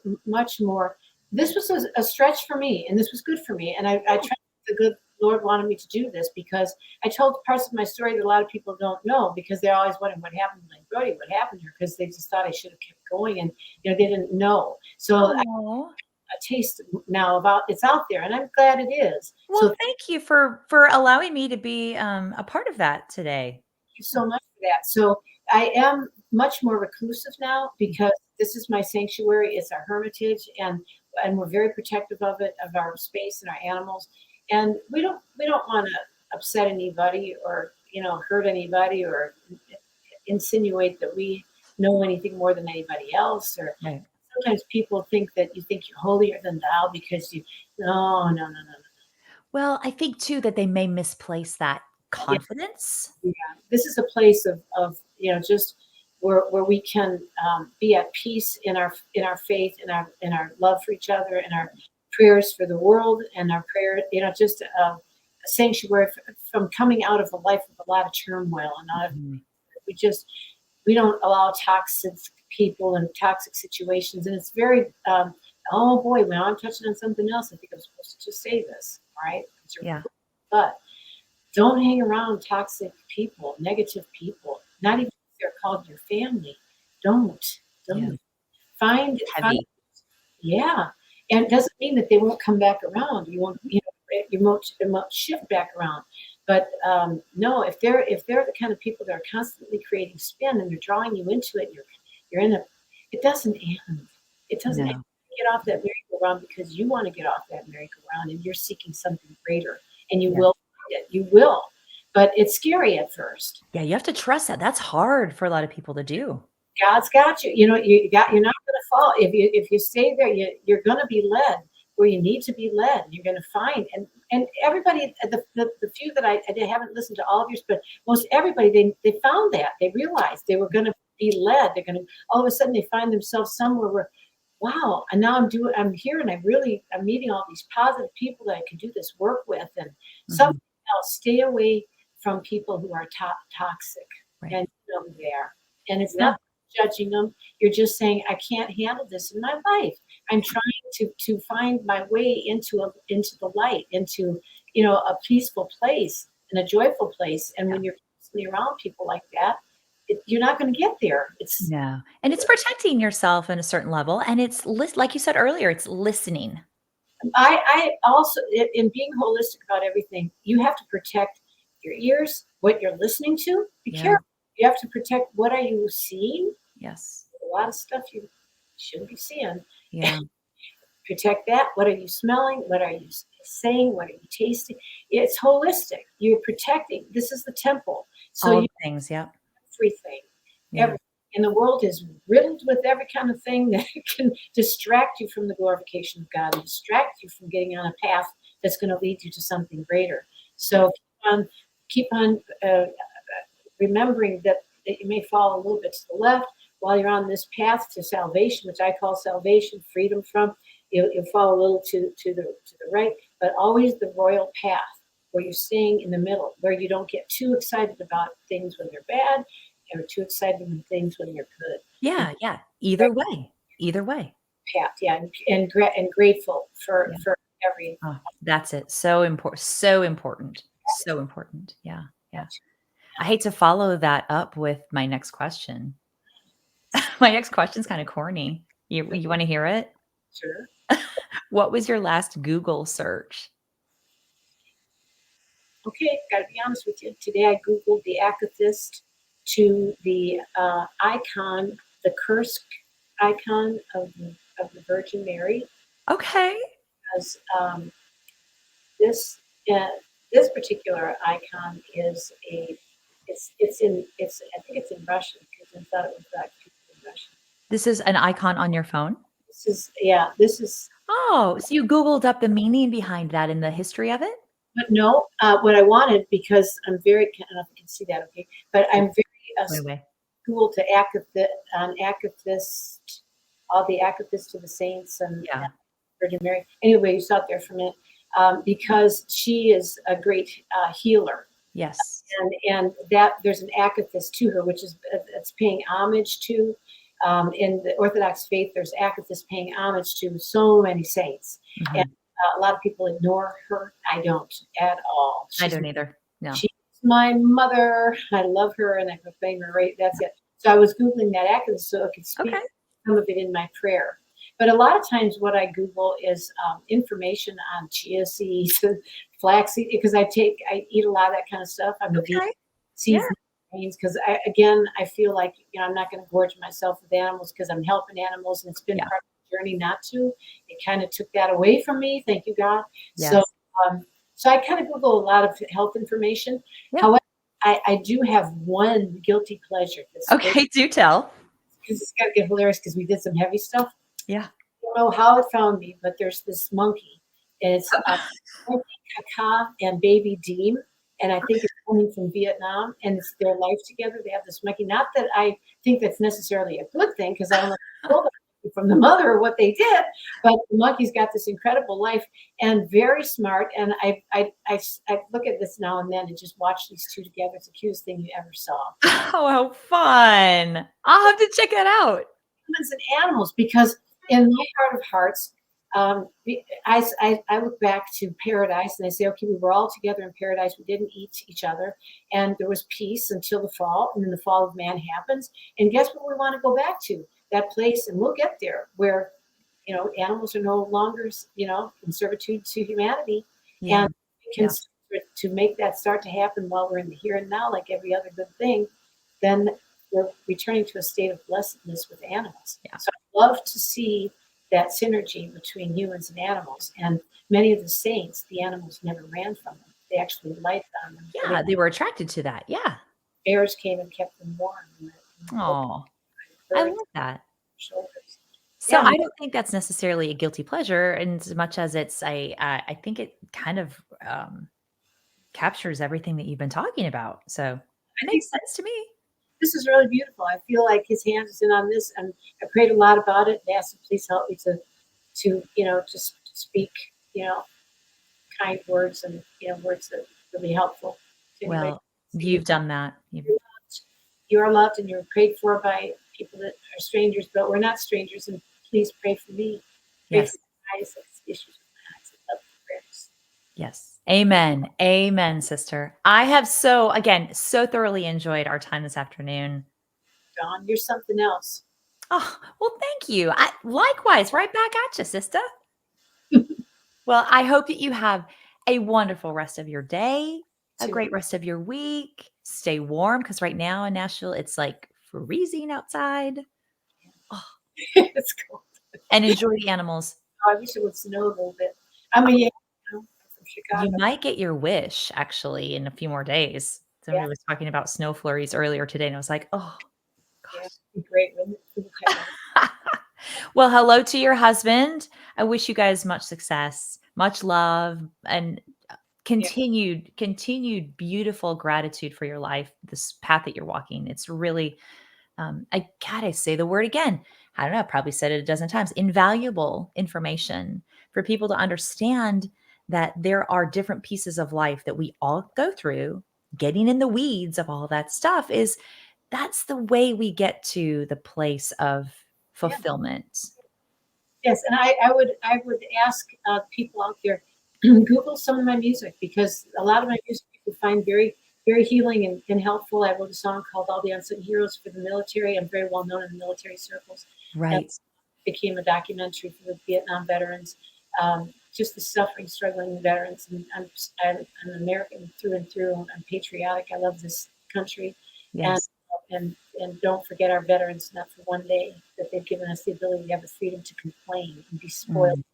more. This was a stretch for me, and this was good for me. And I tried. The good Lord wanted me to do this because I told parts of my story that a lot of people don't know because they're always wondering what happened, like Brody, what happened here, because they just thought I should have kept going, and they didn't know. So I Oh. a taste now about it's out there, and I'm glad it is. So Well, thank you for allowing me to be a part of that today. you so much for that. So I am much more reclusive now because this is my sanctuary. It's our hermitage, and we're very protective of it, of our space and our animals. And we don't want to upset anybody or hurt anybody or insinuate that we know anything more than anybody else. Or Right. sometimes people think that you think you're holier than thou because you no no no no no. Well, I think too that they may misplace that confidence. Yeah, this is a place of just where we can be at peace in our faith, in our love for each other, and our prayers for the world, and our prayer, just a sanctuary from coming out of a life of a lot of turmoil, and out of, Mhm. we just we don't allow toxic people and toxic situations, and it's very oh boy, now I'm touching on something else. I think I'm supposed to just say this, all right? Yeah. But don't hang around toxic people, negative people, not even if they're called your family. Don't. Yeah. Don't. Find Heavy. yeah. And it doesn't mean that they won't come back around. You won't, it won't shift back around. But no, if they're the kind of people that are constantly creating spin and they're drawing you into it, you're in a it doesn't end. It doesn't end. No. Get off that merry-go-round because you want to get off that merry-go-round and you're seeking something greater, and you Yeah. will find it. You will. But it's scary at first. Yeah, you have to trust that. That's hard for a lot of people to do. God's got you. You're not going to fall if you stay there. You're going to be led where you need to be led. You're going to find and everybody the few that I haven't listened to all of yours, but most everybody they found that they realized they were going to be led. They're going to all of a sudden they find themselves somewhere where wow, and now I'm here and I'm meeting all these positive people that I can do this work with, and something Mhm. else. Stay away from people who are toxic, Right. and you know who they are. And it's Yeah. not judging them. You're just saying, I can't handle this in my life. I'm trying to find my way into the light, into a peaceful place and a joyful place. And Yeah. when you're constantly around people like that, you're not going to get there. It's No. And it's protecting yourself in a certain level, and it's like you said earlier, it's listening. I also in being holistic about everything, you have to protect your ears, what you're listening to. Be Yeah. careful. You have to protect what are you seeing. Yes. A lot of stuff you shouldn't be seeing. Yeah. Protect that. What are you smelling? What are you saying? What are you tasting? It's holistic. You're protecting. This is the temple. So All you the things, yep. everything, Yeah. everything. And the world is riddled with every kind of thing that can distract you from the glorification of God and distract you from getting on a path that's going to lead you to something greater. Yeah. So keep on remembering that you may fall a little bit to the left while you're on this path to salvation, which I call salvation, freedom from. You'll fall a little to the right, but always the royal path where you're staying in the middle, where you don't get too excited about things when they're bad, or too excited when things when they're good. The Yeah, yeah. Either way. Either way. path, yeah, and grateful Yeah. for every. Oh, that's it. So important. So important. So important. Yeah. Yeah. I hate to follow that up with my next question. My next question's kind of corny. You want to hear it? Sure. What was your last Google search? Okay, got to be honest with you. Today I googled the acathist to the icon, the curse icon of the Virgin Mary, Okay. because this uh, this particular icon is a it's I think it's in Russian because I thought it was that in Russian. This is an icon on your phone? This is Oh, so you Googled up the meaning behind that and the history of it? but no, what I wanted, because I'm very, I don't know if you can see that, okay, but Yeah. I'm very a Wait, wait. school to Akathist, all the Akathists to the saints and Yeah. Virgin Mary. Anyway, you stop there for a minute because she is a great healer. Yes. And that there's an akathist to her, which is it's paying homage to. In the Orthodox faith, there's akathist paying homage to so many saints, and Mhm. a lot of people ignore her. I don't at all. I don't either. No. She's my mother. I love her, and I proclaim her. Right, that's it. So I was googling that akathist so I could speak Okay. some of it in my prayer. But a lot of times, what I Google is information on chia seeds and flaxseed because I eat a lot of that kind of stuff. I'm a vegan, Okay. Yeah. seeds and grains because I feel like I'm not going to gorge myself with animals because I'm helping animals and it's been Yeah. part of the journey not to. It kind of took that away from me. Thank you, God. So, Yes. um, so I kind of Google a lot of health information. Yeah. However, I do have one guilty pleasure Okay. Do tell. because it's got to get hilarious because we did some heavy stuff. Yeah. Don't know how it found me, but there's this monkey. And it's monkey Kaka and baby Deem. And I think it's coming from Vietnam and it's their life together. They have this monkey. Not that I think that's necessarily a good thing because I don't know from the mother or what they did, but the monkey's got this incredible life and very smart. And I look at this now and then and just watch these two together. It's the cutest thing you ever saw. Oh, how fun. I'll have to check that out. Humans and animals because in my heart of hearts, I look back to paradise and I say, okay, we were all together in paradise. We didn't eat each other. And there was peace until the fall. And then the fall of man happens. And guess what we want to go back to? That place. And we'll get there where, animals are no longer, in servitude to humanity. Yeah. And we can, to make that start to happen while we're in the here and now, like every other good thing, then we're returning to a state of blessedness with animals. Yeah. So I love to see that synergy between humans and animals. And many of the saints, the animals never ran from them. They actually lighted on them. Yeah. They were attracted to that. Yeah. Bears came and kept them warm. Oh, I love that. Shoulders. So Yeah, I don't think that's necessarily a guilty pleasure, and as much as it's I think it kind of captures everything that you've been talking about. So I it think makes sense to me. this is really beautiful. I feel like his hand is in on this, and I prayed a lot about it and asked him, please help me to just speak, kind words and words that are really helpful to anybody. Well, you've done that. You are loved and you're prayed for by people that are strangers, but we're not strangers. And please pray for me. Pray Yes. for my eyes, issues with my eyes. I love prayers. Yes. Amen. Amen, sister. I have so thoroughly enjoyed our time this afternoon. Dawn, you're something else. Oh, well, thank you. Likewise, right back at you, sister. Well, I hope that you have a wonderful rest of your day, a great rest of your week. Stay warm because right now in Nashville, it's like freezing outside. Oh, It's cold. and enjoy the animals. I wish it would snow a little bit. I mean, I'm from You Chicago. might get your wish actually in a few more days. Yeah, Somebody was talking about snow flurries earlier today, and I was like, oh, yeah, gosh. it'd be great. Wouldn't it? Well, hello to your husband. I wish you guys much success, much love, and Yeah, continued beautiful gratitude for your life, this path that you're walking. It's really, I gotta say the word again. I don't know. I probably said it a dozen times. Invaluable information for people to understand that there are different pieces of life that we all go through. Getting in the weeds of all that stuff is that's the way we get to the place of yeah. fulfillment. Yes, and I would ask people out there Google some of my music because a lot of my music people find very very healing and helpful. I wrote a song called "All the Unsung Heroes" for the military. I'm very well known in the military circles, and Right. became a documentary for the Vietnam veterans. Just the suffering, struggling veterans, and I'm an American through and through. I'm patriotic. I love this country, and Yes. and don't forget our veterans, not for one day, that they've given us the ability to have the freedom to complain and be spoiled. Mhm.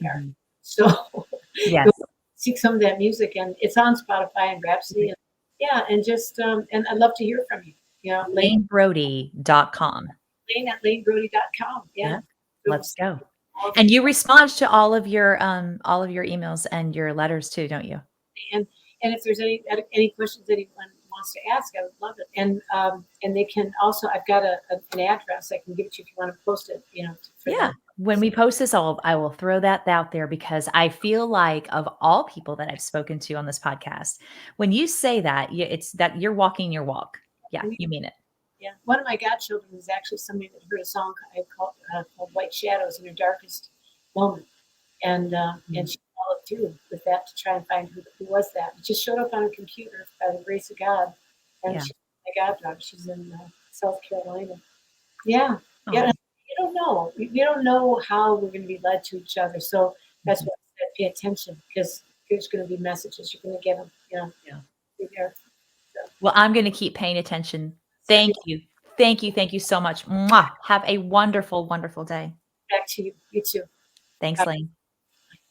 We are. Mhm. So Yes. seek some of that music, and it's on Spotify and Rhapsody. And, yeah, and just and I'd love to hear from you. LaneBrody.com. Lane at lanebrody.com. Yeah. Yeah. Let's go. All And you respond to all of your emails and your letters too, don't you? and if there's any questions anyone wants wants to ask, I would love it. And they can also, I've got an address I can give it to you if you want to post it, for Yeah. them. When we post this, I will throw that out there because I feel like of all people that I've spoken to on this podcast, when you say that, it's that you're walking your walk. Yeah, you mean it. Yeah, one of my godchildren is actually somebody that heard a song called "White Shadows" in her darkest moment, and she followed through with that to try and find who was that. It just showed up on her computer by the grace of God, and Yeah. she's my goddaughter. She's in South Carolina. Yeah, yeah. Oh. You don't know. We don't know how we're going to be led to each other. So that's Mhm. why I said pay attention because there's going to be messages. You're going to get them. Yeah. Be there. So, Well, I'm going to keep paying attention. so Thank you. Thank you. Thank you so much. Mwah. Have a wonderful, wonderful day. back to you. You too. Thanks, Bye. Lane.